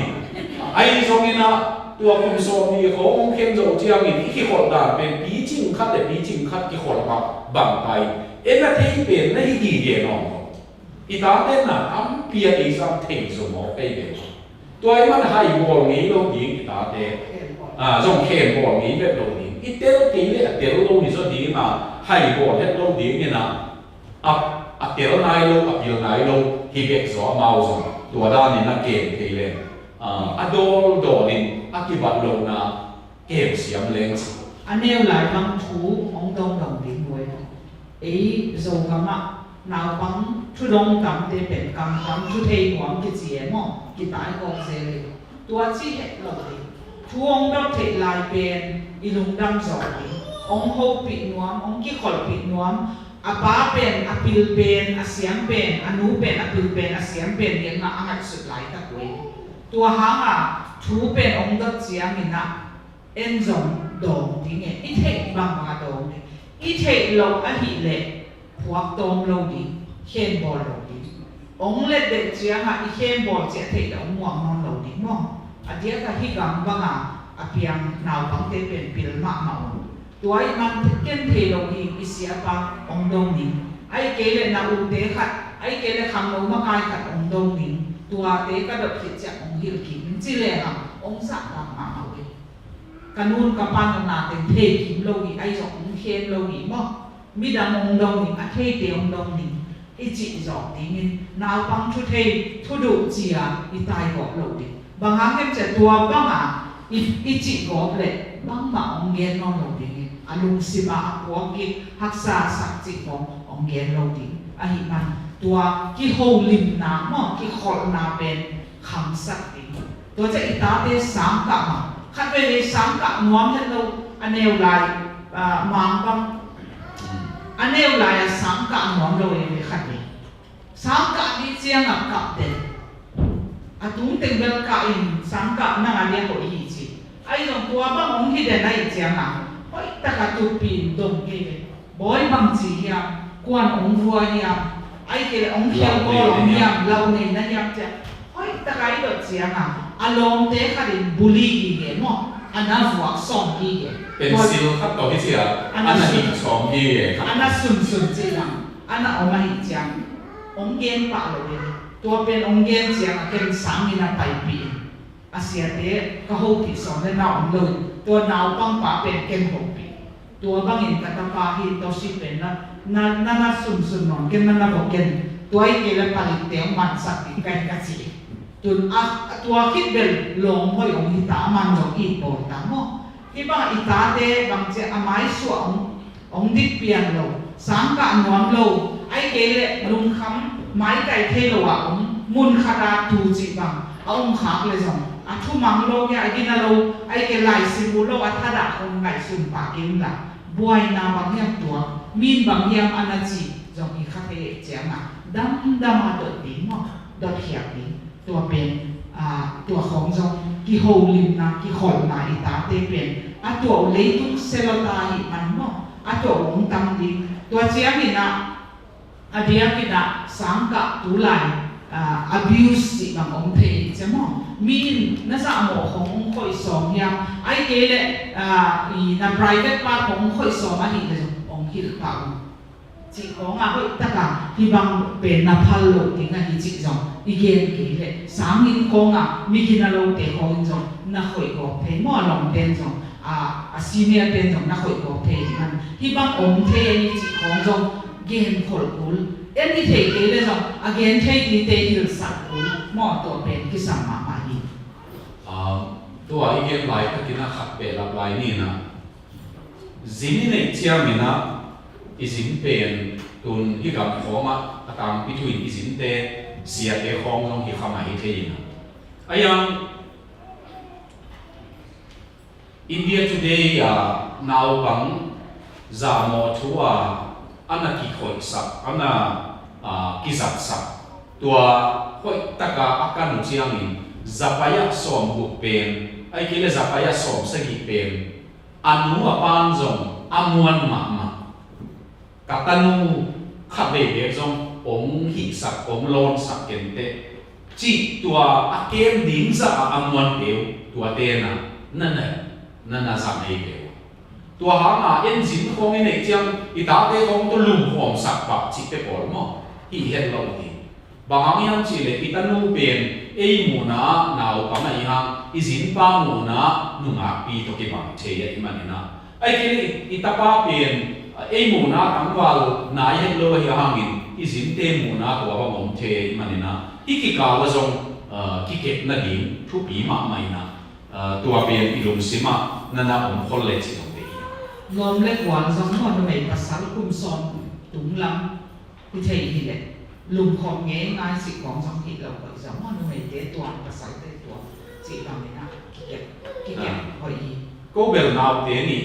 ai song ina tua kum som ni khong ong khem zo chiang in iki khol dan pen pi ching khat ki khol ma bang pai ena thei pen na hi gi ge nong ita ten na am pia e sam thei zo mo pe be toy man hai bol ngi lo ding ita te jong khen bol ngi be lo ding itel ti le atel lo ni zo ding na hai bol het lo ding ni na atel nai lo apil nai lo hi be zo mau zo tua da ni na ken te le adol do ni akibat lo na kem siam leng aneu lai bang thu ong dong ding moi ei zo ka ma nào bằng thu đông tầm để bên cầm tầm thu thầy quảng cái gì mà cái đại con xe này tua chỉ hết rồi thu ông đó thầy lại bên ilung đam giỏi ông hậu bị nuông ông kia khỏi bị nuông ba bên pil bên xiang bên nu bên pil bên xiang bên những ngã ngắt sụt lại ta quên tua hàng thu bên ông đó chiang mình en dòng đồng tiếng nghe ít thầy bằng mà đồng ít thầy lâu anh hi lệพวกตรงเราดีเข้มบอลเราดีองเล็ดเด็ดเสียงอีเข้มบอลเสียเถิดองม่วงนอนเราดีมั่งอันเดียกับที่กังบังเพียงหนาวบังเตเป็นปิลมะเมาตัวไอ้มันเก่งเทเราดีอีเสียปะองดงนี้ไอ้เกล็ดนาอุเตขัดไอ้เกล็ดคำเรามาไกลขัดองดงนี้ตัวเตก็ดับผิดจากองฮิลกินจิเลหังองสักบังมาเอาเลยกันนู่นกับปานนาเต็มเทกิมเราดีไอ้สองเข้มเราดีมั่งมีดามองดงนี่อาเทเตียงดงนี่อีจิจอกดิ้งนาวปังทุเททุดุเจียอีตายกอบโลดิบางครั้งจะตัวบ้างอีจิกอบเลยบางมาองเงียนนอนโลดิอ lung sima apuang ki haksa sak chi kong ong gen lo ding a hi man tua ki ho lim na mo ki khol na pen kham sak ding tua cha ita te sang ka ma khat ve le sang ka nuam hen lo aneu lai mang bang aneu lai sang ka nuam lo e khat ni sang ka ni chiang a kap den atung teng bel ka in sang ka na nga le ho hi chi ai dong tua ba ong hi de nai chiang a oi ta ka tu pin dong ke boy bang chi hiam quan ong vua hiam ai ke ong khiam ko ong hiam lau nei na hiam cha oi ta kai do chiang a along te kha din buli gi ge mo ana vua song gi ge เป็นซิลครับต่อที่เสียอันนั้นอีกสองที่ครับ ana sun sun chi lang ana oma hi chiang ong gen pa lo le tua pen ong gen chiang a ken sang ina pai pi asia te ka ho ti som le na ong lo tua nau pang pa pen ken ho pi tua bang in kata pa hi to si pen na sun sun non ken na ho ken tua i ke le pa li te man sak ti kai ka chi tun a tua khit bel long hoi ong hi ta man no i po ta mo ki bang ita te bang che amai su ong dik pian lo sang ka nuam lo ai ke le lung kham mai kai the lo a ong mun khara tu chi bang a ong khak le jong a thu mang lo ya agina lo ai ke lai si mu lo a thada ong ngai sum pa kim la buai na bang hiam tua min bang hiam anachi jong i kha te chema dam ma do ti mo do hiap ni tua pen tua khong jong ki ho lim na ki khol na ita te pen a tua le tu selota hi man mo a tua ong tam di tua chiam ni na adia ki na sang ka tu lai abuse si bang ong the chemo min na sa mo khong khoi som hiam ai ke le i na private part khong khoi som a hi le ong hil pa chị có ngà hội tất cả hi bang pe na phal lo ti nga hi chi jong igen ke le sang in ko nga mi kina lo te ko jong na khoi ko the mo long ten jong a senior ten jong na khoi ko the man hi bang om the ni chi ko jong gen khol kul en ni the ke le jong again the ni te hil sa kul mo to pen ki sam ma ma hi ตัวอีกอย่างไรก็กินขัดเปรย์ลายนี่นะจินนี่ในเชียงนี่นะอีสินเป็นตุนที่กับของมาตามพิธีอีสินเตเสียเตของตรงที่เข้ามาให้เทียนไอ้ยังอินเดีย today นาวบังจามอทัวอันนั้นกี่คนสักอันนั้นกี่สักตัวค่อยตะกาอาการหนุ่มเชียงนี่จะไปยักส่งบุกเป็นไอ้กิเลสจะไปยักส่งสกิเป็นอันนู้นปานจงอมวนมากตันูขับเบียจงองหิสักองโลนสักเกนเตจีตัวอาเกมดิ้งจะอมวนเดียวตัวเตนะนั่นสักไม่เดียวตัวหางเอ็นจินของนี่จังอีตาเตของตัวลุงของสักปะจิเตปอลมั้งอีเห็นเราดีบางอย่างจีเลยอีตานูเป็นไอ้หมูนาหนาวปะไม่ยังอีจินป้าหมูนาหนุ่งอาปีตัวเก็บบังเชียอีมันนี่นะไอ้กิเลอีตาป้าเป็นไอ้หมูนาตั้งวัลนายเห็นโลหิหางินอีสินเตหมูนาตัวว่าผมเทมันนี่นะอีกิกาว่าจงกิเก็บนาดิมทุกปีมาไม่นะตัวเป็นอีลุงซิมานั่นนะผมคนเล็กสิตรงนี้งอมเล็กหวานสองคนไม่ภาษาคุมซอนถุงลำที่เทหิเลยลุงของเงี้ยนายสิของสองหิเราไปสองคนไม่เตะตัวภาษาเตะตัวสิเราไม่นะกิเก็บพอดีก็เบลนาวเตนี่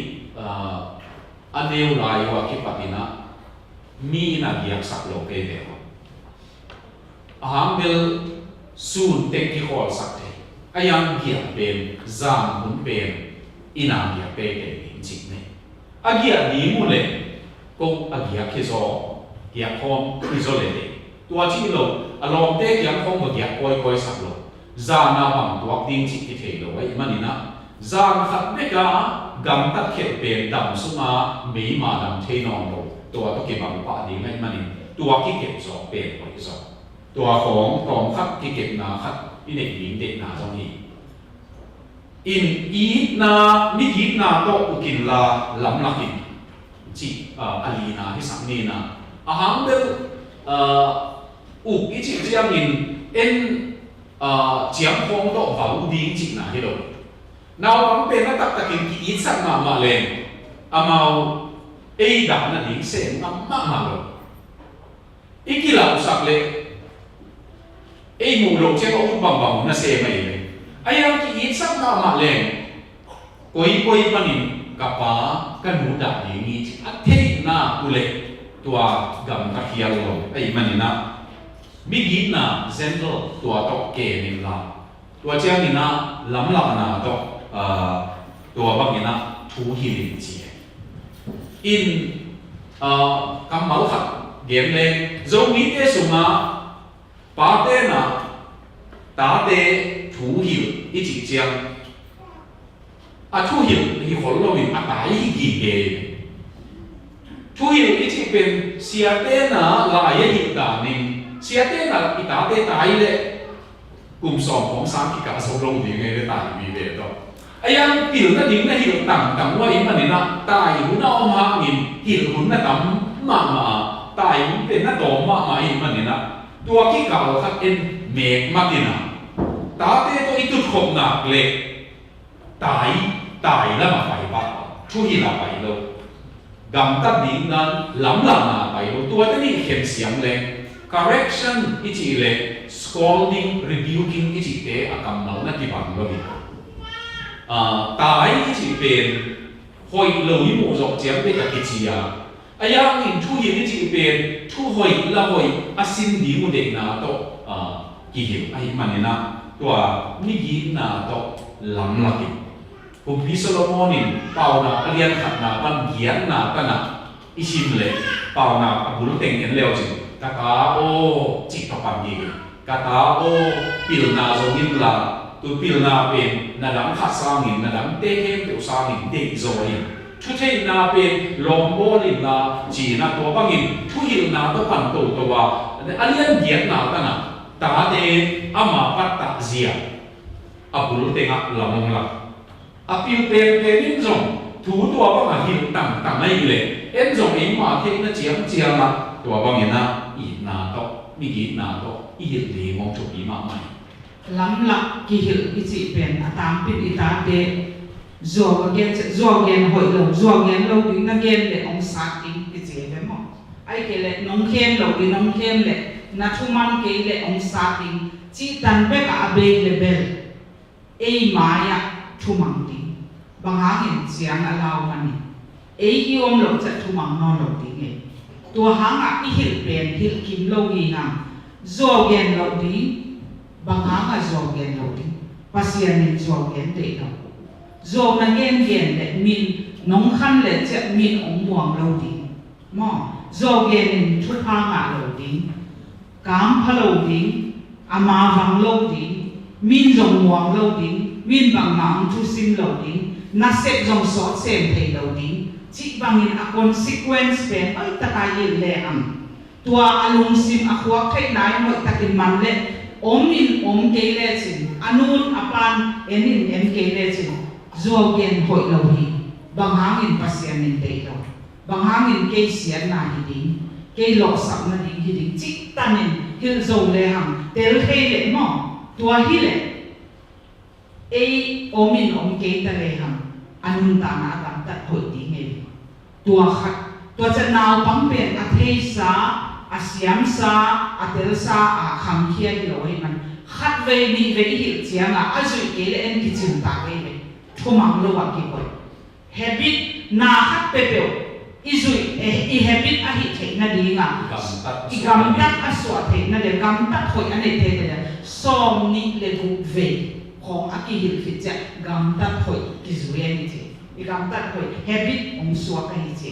อันเดียวไรว่าคิดปฏินะมีนักเรียนสักโลกเดียวอาหารเบลสูนเต็กที่ขอสักเทอายังเกียร์เป็นจามหุ่นเป็นอินาเกียร์เป็นจริงเนี่ยอาเกียร์ดีมุ่งเลยก็อาเกียร์คิดโซเกียร์คอมคิดโซเลยตัวที่เราอารมณ์เต็กเกียร์คอมกับเกียร์ก้อยสักโลจานาบังตัวดิ้งจิตที่เทโลไว้มันนี่นะจามขัดเมกากัมตัดเขตเป็นดำสุมามีมาดำเทนองโลตัวตัวเก็บบังปะดีไม่มันนี่ตัวที่เก็บสอบเป็นไว้สอบตัวของกองขัดที่เก็บนาขัดอินเด็กหญิงเด็กนาตรงนี้อินอีนามิกินาโตอุกินลาลำลักินจีอาลีนาที่สังนีนาอาหารเบลอุกอิจิเจียมินเอ็นเจียงคงโตฝ่าอุดิ้งจินาที่โลนาวบังเป็นนักตักตะกินกีสักมาเลง amau ei da na ding se ngam ma lo ikila usak le ei mu lo che ko bang bang na se mai le ayang ki isak na ma le koi panin kapa kan mu da ding ni athe na ule tua gam ta khial lo ai manina bigi na zendro tua to ke min la tua chiang ni na lam la na to tua bang ina thu hi lin chi in kam mal khat game le zo mi te sunga pa te na ta te thu hi i chi chiang a thu hi hi hol lo in a tai hi gi ge thu hi i chi pen sia te na la ye hi da ning sia te na i ta te tai le kum som phong sang ki ka so lo ding e ta mi ve to ayang pil na ding na hi tang wa in manina tai hu na om ha in hi hun na tam ma tai hu te na to ma in manina tua ki ka khat en mek matina ta te to i tu khop na le tai la ma pai ba thu hi la pai lo gam ta ding nan lam la na pai lo tua te ni khem siam le correction ichi le scolding rebuking ichi te akam nau na ki bang lo bi tai ichi pen hoi lo yi mo jok chiam pe ka ki chi ya ayang in thu hi ichi pen thu hoi la hoi asin di mu de na to ki hi ai manina tua ni gi na to lam la ki Pi Solomonin pau na alian khat na pan gian na kana isim le pau na abul teng en leo chi kata o chi ka pan gi kata o pil na zo nin la tu pil na pen na dam khat sang in na dam te hem te sang in te zo in thu the na pen lom bo lin la chi na to bang in thu hil na to pan to to wa alian gian na kana ta de ama pat ta zia abul tenga lamong la apil pen zong thu tua bang a hil tang ai le en zong ei ma the na chiang la tua bang ina i na to mi gi na to i hil le mong chu bi ma mai lam la ki hil i chi pen atam pin i ta te zo gen hoi lo ding na gen le ong sa ting ki che le mo ai ke le nong khem lo di nong khem le na thu man ke le ong sa ting chi tan pe ka be le bel ei ma ya thu mang ting bang hangin siang alaw mani ei om lo cha thu mang no lo ting e tua hanga i hil pen hil kim lo gi na zo gen lo di bang hanga zo gen lo di pasian ni zo gen te no zo na gen le min nong khan le cha min ong muang lo di mo zo gen ni thu pa nga lo di kam pha lo di ama vang lo di min zong muang lo di min bang mang thu sim lo di na sep zong so sem thei lo di chi bang in a consequence pen ai ta ka yel le am tua alung sim a khwa khai nai moi takin man le om ke le chin anun apan enin em ke le chin zo gen hoi lo hi bang hangin pasian nin te lo bang hangin ke sian na hi ding ke lo sak na ding hi ding chi tanin hil zo le ham tel khei le mo tua hi le ei om ke ta le ham anun ta na tam ta hoi ding e tua khat tua cha naw pang pen a thei sa a siam sa a tel sa a kham khia hi lo hi man khat ve ni ve hi chiang a zui ke le en ki chin ta ke le thumang lo wa ki koi habit na khat pe pe i zui i habit a hi thei na di nga i gam tak a so thei na le gam tak khoi ane the le som ni le du ve khong a ki hil khit cha gam tak khoi ki zui ani che i gam tak khoi habit ong suwa ka hi che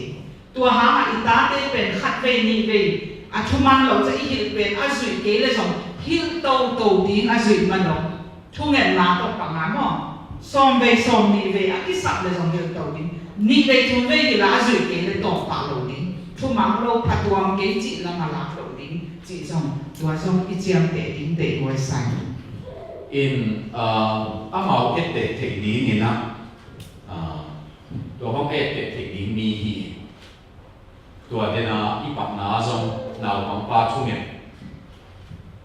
tua ha i ta te pen khat ve ni ve a thuman lo cha i hil pen a zui ke le som hil to ding a zui man lo thu ngen na to pa nga mo som ni ve a ki sap le som hil to ding ni ve thu ve ki la zui ke le to pa lo ding thu mang lo patuam ke chi la ma la lo ding chi som tua som i chiam te ding te wai sai in amau et te thei di ni na to hong et te thei di mi hi tua de na i pa na zong naw pang pa thu nge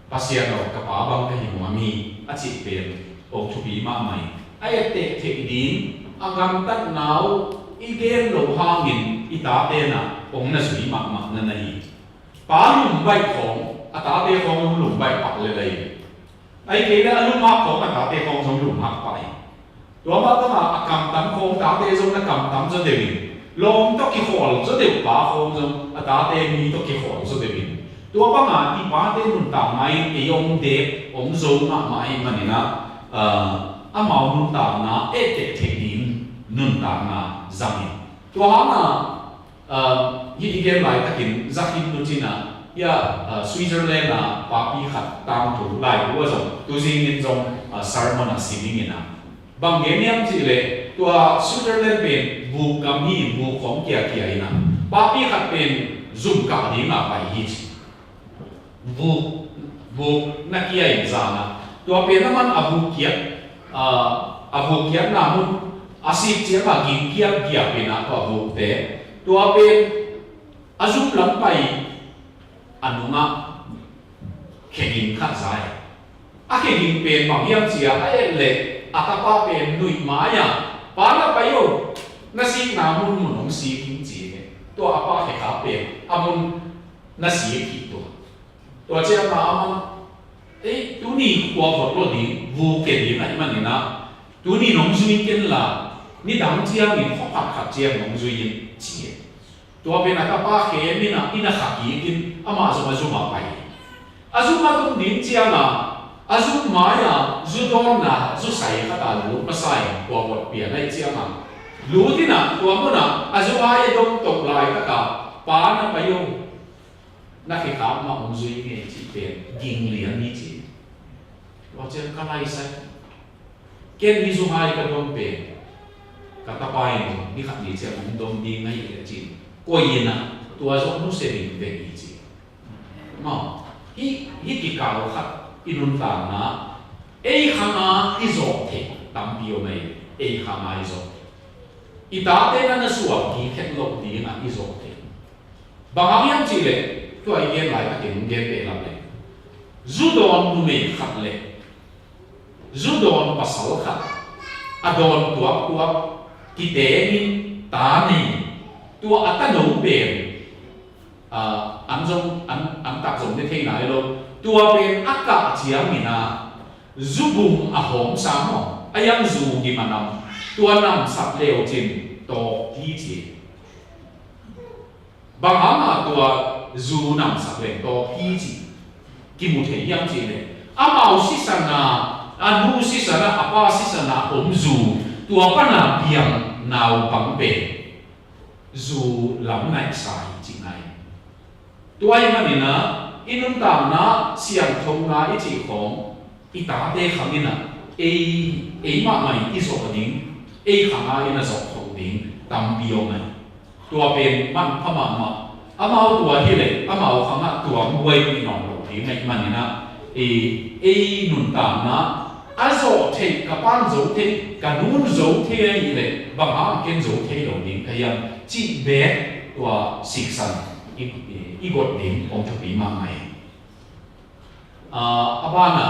pasia no ka pa bang ka hi mo mi a chi pen o thu bi ma mai ai te thei di agam tat naw igen lo hangin ita te na ong na sui mak mak na nahi pa lum bai khong ata te khong lum bai pak le lai ai ke na lum mak khong ata te khong song lum mak pai to ba ta ma akam tam khong ta te song na kam tam zo de win lom to ki khol zo de pa khong song ata te mi to ki khol zo de win to ba ma ti pa te nun ta mai e yong de ong zo ma mai manina a mau nun ta na e te te din nun ta na zami to ha na hi igen lai takin zakin nutina ya Switzerland na papi khat tam tu lai wo zong tu jing in zong sermon a singing ina bang ge niam chi le to Switzerland pen bu kam hi bu khom kia kia ina papi khat pen zum ka ni na pai hi bu na kia in za na to pen naman abu kia na mun asip chia ba gin kia kia pen na to abu te to pen azum lam pai anunga khegin khat sai a khegin pen bang hiam chia a le atapa pen nui maya pa na payo na si na mun mun ong si king ji to apa khe ka pen amun na si ki to chia ma ama tu ni kwa phot lo di vu ke di na man ni na tu ni nong zui ken la ni dang chia ni kho khat khat chia nong zui yin chiตัวเป็นอะไรป้าเขียนนี่นะอินาขัดยีกินอามาจะมาจุมาไปอาจุมาต้องดิ้นเจียนะอาจุมาอย่าจุดอนนะจุใส่ข้าตาลูมาใส่ตัวบทเปลี่ยนให้เจียนะรู้ที่นะตัวมันนะอาจุมาอย่าต้องตกลายก็กับป้านะไปโยนักเขียนมาองจุยเนี่ยจีเป็นยิงเหรียญนี่จีว่าเจ้าก็ไล่ใส่เกณฑ์มิจุมาอย่าก็ต้องเป็นกับตาไปนี่ขัดยีเจียมันต้องดิ้งให้เหรียญจีก็ยินนะตัวจงนู้เสริมเด็กอีจีมาฮิกิกาลขัดอินุนตานะเอ้ข้างอาอิโซเทตั้มพิโอไม่เอ้ข้างอาอิโซอิตาเตนันสวบกีเข็ดลบดีนะอิโซเทบางอย่างจีเลยตัวไอเดียหลายประเด็นเดียเป็นอะไรจูดอนนุ่มขัดเลยจูดอนภาษาขัดอดอนตัวกิเตนิตานีตัวอัตโนเป็นอันจงอันตักจงได้ที่ไหนลงตัวเป็นอากาศเชียงมินาจูบุมอหงสามอายังจูกิมานำตัวนำสับเลวจินโตที่จีบางอามาตัวจูนำสับเลวโตที่จีกิมุเทียงจีเลยอามาอุสิสนาอันหูสิสนาอาปาสิสนาอมจูตัวปนาเบียงนาวปังเป็นจูหลังไหนสายจริงไงตัวยังมันนะอินุนตามนะเสียงทงนะอิจิของอิตาเตขังนี่นะเอมาใหม่อิสระดิ้งขังอินะสองของดิ้งตามบิโอไงตัวเป็นมันพม่ามาอามาตัวที่เลยอามาขังตัวมวยมีหนองหลงดิ้งไงมันนี่นะนุนตามนะอาโซเทกับปั้นโซเทกับนูนโซเทอีเลยบางครั้งเกินโซเทหลงดิ้งพยายามจีเบสตัวสิกสันอีกดดิ้งองค์ปีมาใหม่อาบ้านน่ะ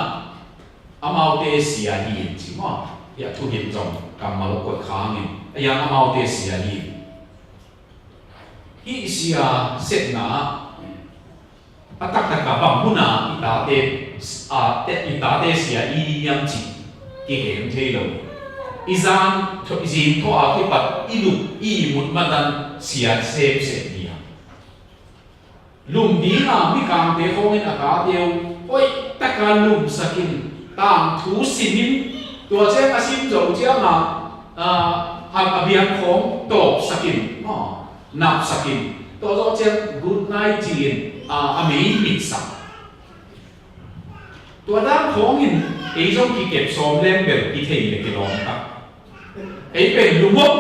อามาเตเสียดีจริงว่าอยากทุเห็นจงกำมาลกดค้างเองยังอามาเตเสียดีที่เสียเสร็จนะอาตักตะกับบังพุนาอิตาเตเสียอียังจีที่เห็นเท่เลยอีจานจีนทั่วที่ปัดอีลุอีมุดมันดันเสียเซฟเสร็จดีลุมดีนะมีการเตะฟงในอากาศเดียวโอ้ยตะการลุมสกินตามถูสินินตัวเจ้าอาชิมโจเจ้ามาหากเบียงของตบสกินนับสกินตัวเจ้ากูดไนจีนอเมริมิกซ์ตัวด้านของหินไอ้ช่องที่เก็บซอมเล่มแบบที่เทเลยกี่รองครับไอ้เป็นลุมบ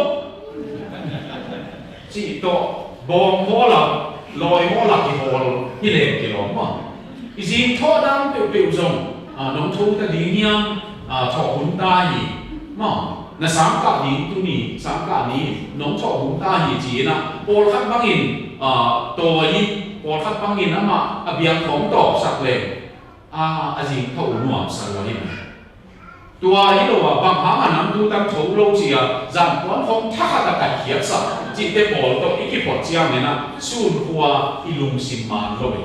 จีตัวบอมหัวเราลอยหัวหลักกี่หัวที่เล่มกี่รองมั้งอีสิ่งทอดน้ำเปรี้ยวๆส่งน้องทูตะดีเนี่ยชอบหุ่นตาหีมั้งน่ะสามกะนี้ตัวนี้สามกะนี้น้องชอบหุ่นตาหีจีนะโอลคัดบังอินตัวนี้โอลคัดบังอินนะมาเบียงของตอบสักเลยอาจิงเท่าหน่วงสักวันนี้ tua hi lo wa bang hang anam tu tam tho lo chia zan kon phong tha kha ta khiat sa chi te bol to iki pot chiang ne na sun huwa ilung sim man lo be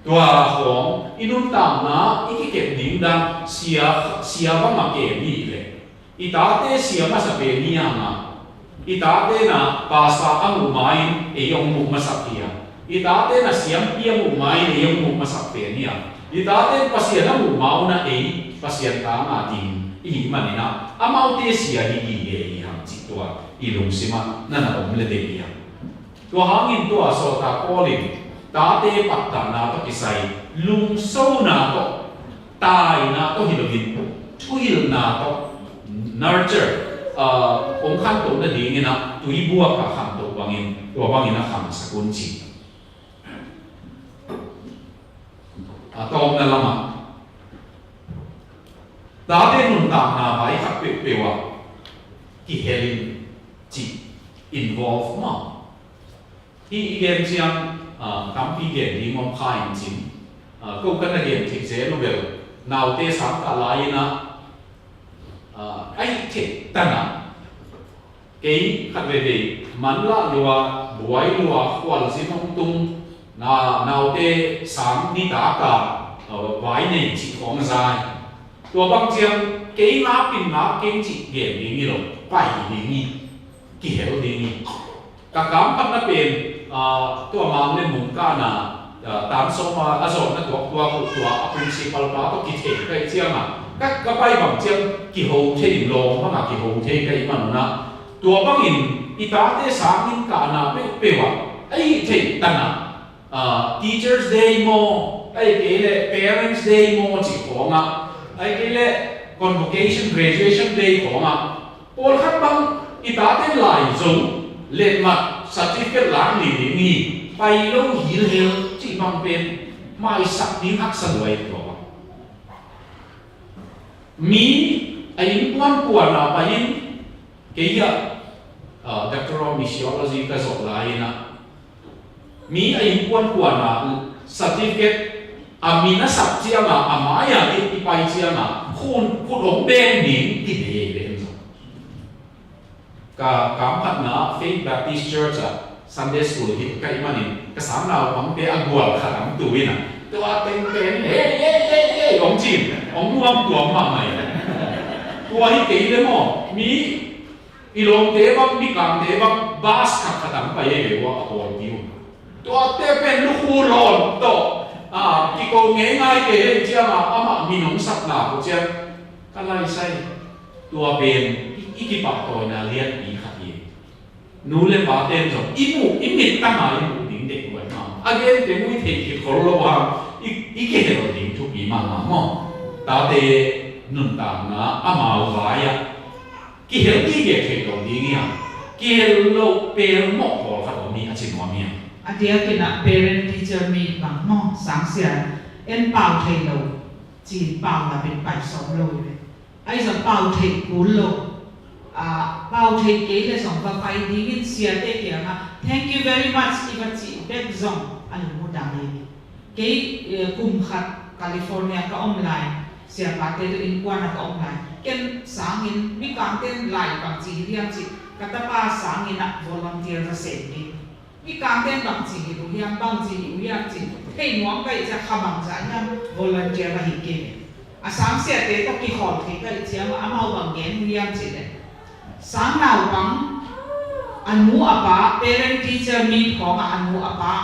tua hong inun tam na iki ke ding dan sia ba ma ke ni le ita te sia ma sa be ni anga ita te na pa sa ang umain e yong mu ma sa pia ita te na siam pia mu mai e yong mu ma sa pe ni a ita te pasia na mu mau na e pasien ta nga tin i manina amau te sia hi gi ge i ham chi to ilung sima na na om le de ya to hangin to so ta calling ta te pat ta na to kisai lung so na to tai na to hilogin tuil na to nurture ong khan to na ding na tui bua ka kham to bangin na kham sa kun chi tom na lama ta te nun ta na bai khap pe wa ki helin chi involve ma hi game chiang tam pi game ni mom khai chin ko kan na game thik se no bel naw te sam ka lai na ai ke ta na ke khat ve ve man la lua buai lua khwal si mong tung na naw te sam ni ta ka vai nei chi khong zai tua bang chiang cái má pin má kinh chỉ điểm đi như rồi phải đi như kỳ hiểu đi như cả cám phát nó bền tua mang lên mùng ca na tám số mà rồi nó tua principal ba to kỳ thể cái chiang à các bay bằng chiang kỳ hậu thế đỉnh lồng hoặc là kỳ hậu thế cái mà nó tua bang in ita te sáng in cả na pe wa ai thế tan na teachers day mo ai cái là parents day mo chỉ có mà ai cái là convocation graduation day của mà Paul khát băng ita tên lại dùng lên mặt certificate lãng lì để nghỉ bay lâu hiểu hiểu chỉ bằng bên mai sắc tiếng hắc sân vậy của mi ai quan của nào bay cái gì doctoral missiology cái số lại na mi ai quan của nào certificate amina sắp chia mà amaya đi bay chia mà khuôn ống bên nín thì để bên rồi cả cảm phát na Faith Baptist Church Sunday School thì cái mà nín cái sáng nào bằng cái agua khả năng tuổi nè tôi tên ông chìm ông nuông tuổi mà mày tôi hi kỹ đấy mà mi ilong thế bác mi cảm thế bác bas khả năng phải vậy quá hồi tiêu tôi tên bên lúc khu lòn to cái câu nghe ngay cái chia mà ama minong sắp nào của chia cái này sai tua bên cái bạc tôi là liên ý khát gì nô lên bảo tên rồi ít mít tăng mà ít mít đỉnh đỉnh vậy mà again thì mới thấy cái khổ lo à ít cái này là đỉnh chút bị mà ta để nâng tàng na ama vài à cái hiểu cái cái đầu đi nghe cái lâu bên mọc vào phát đầu mi anh chỉ nói miệng adia kina parent teacher meet bang mo sang sian en pau thei lo chi pau la bin pai som lo ai za pau thei ku lo pau thei ke le song pa pai di gin sia te ke ma thank you very much iba chi bet zong an mu da ni ke kum khat California ka online sia pa te in kwa na ka online ken sang in mi kang ten lai bang chi riam chi kata pa sang in volunteer ra se ni cái càng tên bằng chỉ đủ hiam bằng chỉ đủ hiam chỉ cái nhóm cáiจะขมังจะยัง volunteer มาหิเกะsáng sẽ tới tao kỳ họp thì cái chỉ mà ám hậu bằng nhện hiam chỉ đấy sáng nào bằng anh mua apa parent teacher meetของanh mua apa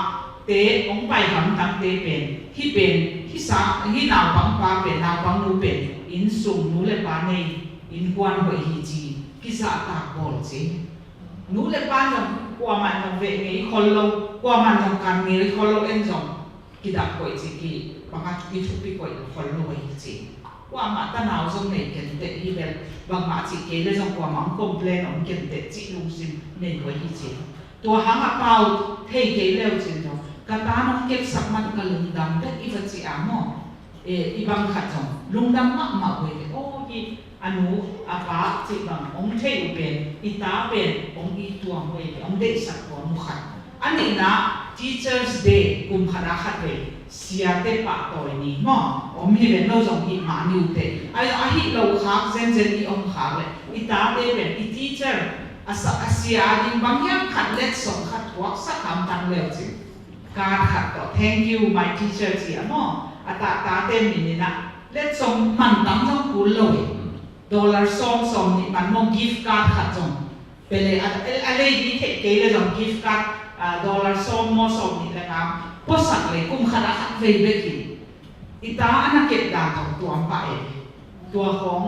tế ông bài hầm tăng tế bền khi sáng khi nào bằng pa bền nào bằng nu bền in sum nu le pa này in quan hội hi chi cái xã tạc bol chi nu le pa rằng qua mặt trong vệ nghĩ khôn lâu qua mặt trong càng nghĩ khôn lâu em giống kỳ đặc quậy chỉ kỳ bằng cách đi chụp đi quậy khôn lâu vậy chỉ qua mặt ta nào trong này kiện tệ hi bên bằng mặt chỉ kế lên trong qua mặt complain ông kiện tệ chỉ lung sim nên vậy chỉ tua hàng áp bao thay kế leo trên trong cả ta nó kết sắc mặt cả lung đam đấy ít vật chỉ ám mỏ ít bằng khát trong lung đam mặn mặn vậy ô gì anu apa chỉ bằng ông thấy bên ita bên ông đi tuang vậy ông để sắc của ông khát anh ấy na Teachers Day kum khara khát vậy siate pa toy ni mo hi ven lo jong hi ma niu te ai a hi lo khak zen i khak le ita te ben teacher asia din bang yang khat let song khat wak sa kam tang le chi ka khat to thank you my teacher chi mo ata ta te ni na let song man tang jong ku lo dollar som ni man mo gift card khat jong pele ale ni the ke le jong gift card dollar som ni la ngam posak le kum khara khat ve be ki ita ana ket da thong tuam pa tua khong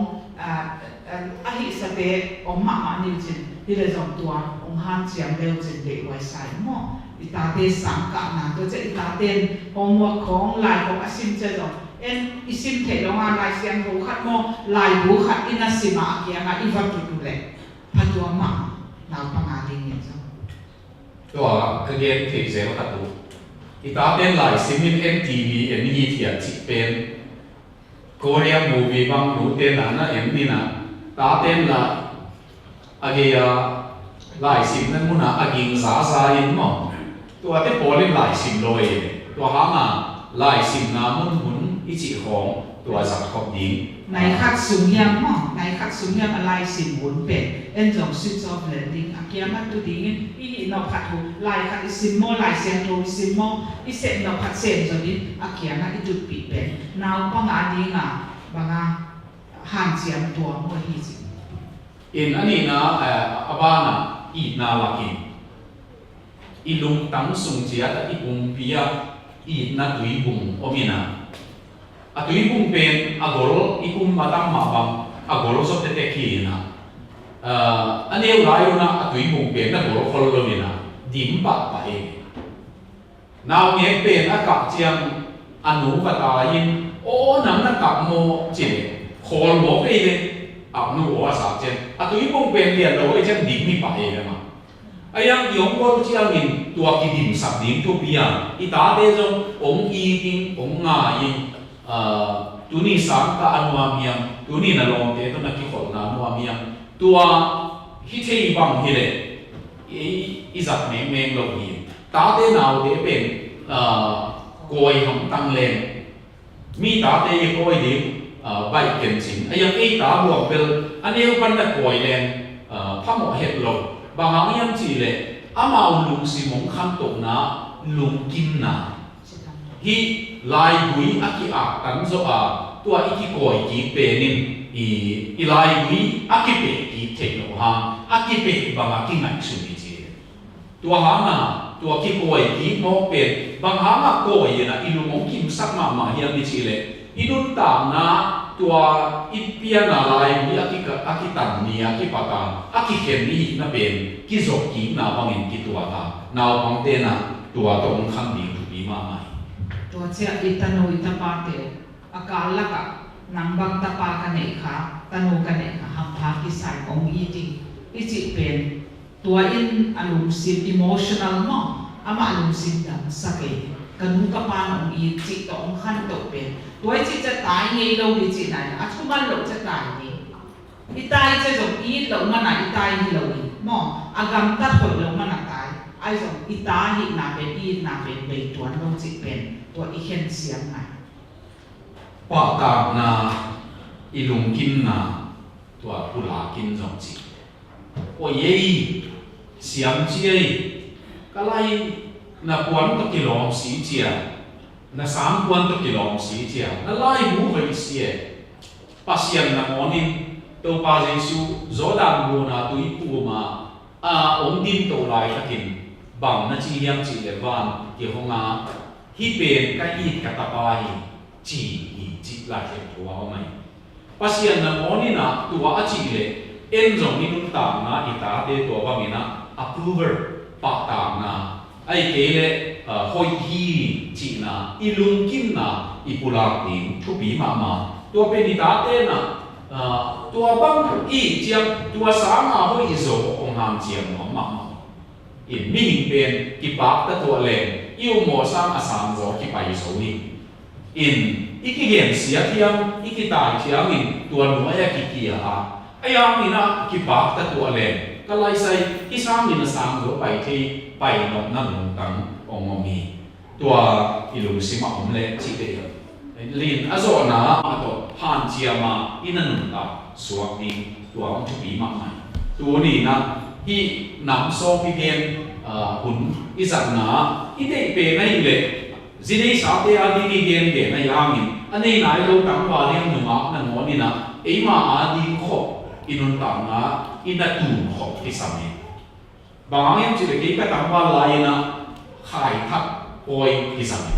hi sa te ma ni chin hi le jong tua han chiang leo chin de wai sai mo ita te sang ka na to che ita ten mo khong lai khong asim che jong en isim the lo nga lai siang ho khat mo lai bu khat ina sima kia nga iva tu le patua ma na pa nga ding ni jong tua ka gen the se ma tu ita ten lai simin MTV en ni thia chi pen Korea movie bang nu ten na em ni na ta ten la agia lai sim nan muna aging sa in mo tua te polin lai sim loi tua ha ma lai sim na mun ichi khong tua za khop ding nai khat sung yam alai sim bun pe en jong switch off landing akia ma tu ding i no khat hu lai khat sim mo lai sen to sim mo i se no khat sen so ni akia na i tu pi pe now pa nga ding banga han chiam tua mo hi chi in ani na abana i na laki ilung tang sung chia ta i bung pia i na tui bung omina a tui bung pen agol i kum matang ma bang agol so te ki na ani lai na a tui bung pen na gol khol lo ni na dim pa e naw nge pen a ka chiang anu va ta yin o nam na ka mo chi khol mo pe le ap nu o sa chen a tui bung pen lian lo e chen dim mi pa e ma ayang yong ko chiang in tua ki dim sak dim tu pia ita de jong ong i king ong nga yin tu ni sang ka anwa miam tu ni na long te to na ki khol na anwa miam tua hi thei bang hi le i zat me lo hi ta te naw de pen koi hom tang len mi ta te koi dim bai ken chin ayang ei ta buak bel aneu pan na koi len phamo het lo bang yam chi le amao lung si mong kham to na lung kim na hi lai bui aki a kan zo a tua iki koi ki pe nin i lai bui aki pe ki te no ha aki pe bang aki ngai su ni chi tua ha na tua ki koi ki mo pe bang ha ma koi na ilung mong kim sak ma hiam ni chi le idun ta na tua ipia na lai bui aki tan ni aki pata aki ken ni na pen ki zo ki na bangin ki tua ta na bang te na tua tong kham ni tu bi ma mai tua chia itano itapa te akala ka nang bang tapa ka nei kha tanu ka nei kha ham pha ki sai ong i ti ichi pen tua in alum sim emotional mo ama alum sim dam sake kanu ka pa ong i chi to ong khan to pen tua chi cha tai ngei lo di chi nai a thu ban lo cha tai ni itai cha jong i lo ma na itai hi lo ni mo agam ta thoi lo ma na tai ai jong ita hi na be i na be be tuan lo chi pen tua i hen siam nai pa ta na ilung kim na tua pula kim jong chi o ye siam chi ai kalai na puan to kilom si chia na sam puan to kilom si chia na lai bu ve si e pasian na monin to pa jesu zodan bu na tu ipu ma ong din to lai takin bang na chi yam chi le van ki honga hi pen ka i ka ta pa hi chi la ke to wa mai pasian na monina tu wa chi le en jong ni nun ta na ita de to ba mina approver pa ta na ai ke le hoi hi chi na ilung kim na ipula ni thu bi ma to pe ni ta te na tua bang i chiang tua sa ma hoi zo ong ham chiang ma in mi hin pen ki pak ta to le yêu mo sang asam zo ki pai zo ni in iki gen sia thiam iki tai thiam in tua nu ya ki ha aya mi na ki pak ta to le kalai sai ki sang ni na sang zo pai thi pai no na nu tang ong mi ตัวอิลุสิมาอมเล่จิเดียลินอาโซนาตัวฮันเจียมาอินันตาสวกนี้ตัวอันทุบีมากมายตัวนี้นะที่นำโซพิเกนหุ่นอิสักนาอิเดเปไม่เลยจีนีสาเตียดีดีเกนเกนในยามินอันนี้นายโลตังวาเลียงหนึ่งอ่ะนั่นหัวนี่นะเอ็มาอาดีขบอินุนตังนะอินัดตูนขบที่สามีบางอย่างจีเด็กก็ตังวาลายนะขายทักโอยที่สามี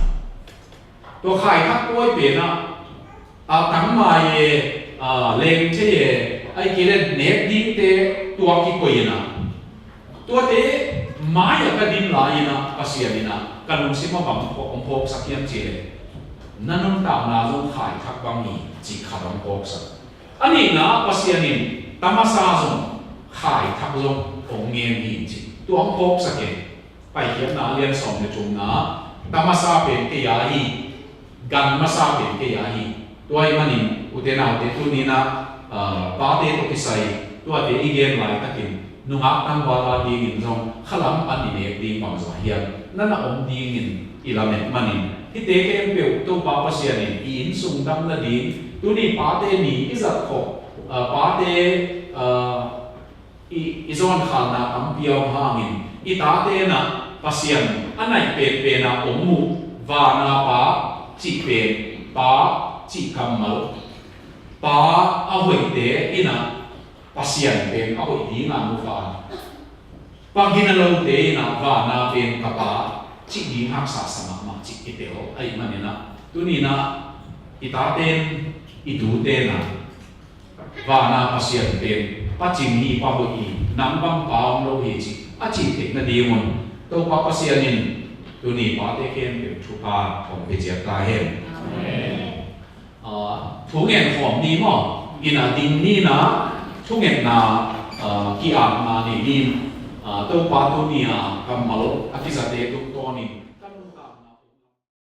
ตัวขายทักโอยเป็นนะตังมาเยเลงเช่ไอ้กิเลสเนบดิ้งเตตัวกี่โอยนะตัวเตไม้ก็ดิ้นลายนะภาษาดีนะกันลุงสิมาบังองพกสักยังเจเลนั่นน้ำตาหน้าลงขายทักบางมีจีขาดองพกสักอันนี้นะภาษานี่ตามาซาซงขายทักลงองเงียนหินจีตัวองพกสักเองไปเขียนนาเรียนสอนในจุงนะตามาซาเป็นเกียร์ฮีกันมาซาเป็นเกียร์ฮีตัวไอ้มันนี่อุเทนาอุเทตุนี่นะปาเตตุกิไซตัวเตอีเดียนไลตักินนุ่งอักตั้งวาลาดีกินจงขลังอันนี้เด็กดีบางส่วนเฮียนั่นน่ะองดีกินอิลาเมนมันนี่ที่เด็กเอ็มเปียวตัวปาปัสยานี่อินสุงดำละดีตัวนี้ปาเตนี่อิสักขบปาเตอิซอนขันนะอัมเปียวหางินอิตาเตนะปัสยานอันไหนเป็นนะองมุวานาปาจิเป็นปาจิกัมมัลปาเอาไว้เตอินะpasienเป็นเอาอีงามุฟานบางทีนั่นเราเตนะว่านาเป็นกบะจิดีหักษาสมัครมาจิกิเตโอไอ้มันนี่นะตัวนี้นะอิตาเตนอิดูเตนะว่านา pasien เป็นปัจจิมีปะบุอีน้ำบังปาวโลหิจิอาจิเทนดีมันตัวปะ pasien นี่ตัวนี้ปะเตเกนเป็นทุกาของพิจิตรเห็นทุกเงินของดีมั้งอินาดินนี่นะทุกเงินนาที่อ่านมาในนี้ตัวปาตุนียกำมาลอาทิตย์เตตุ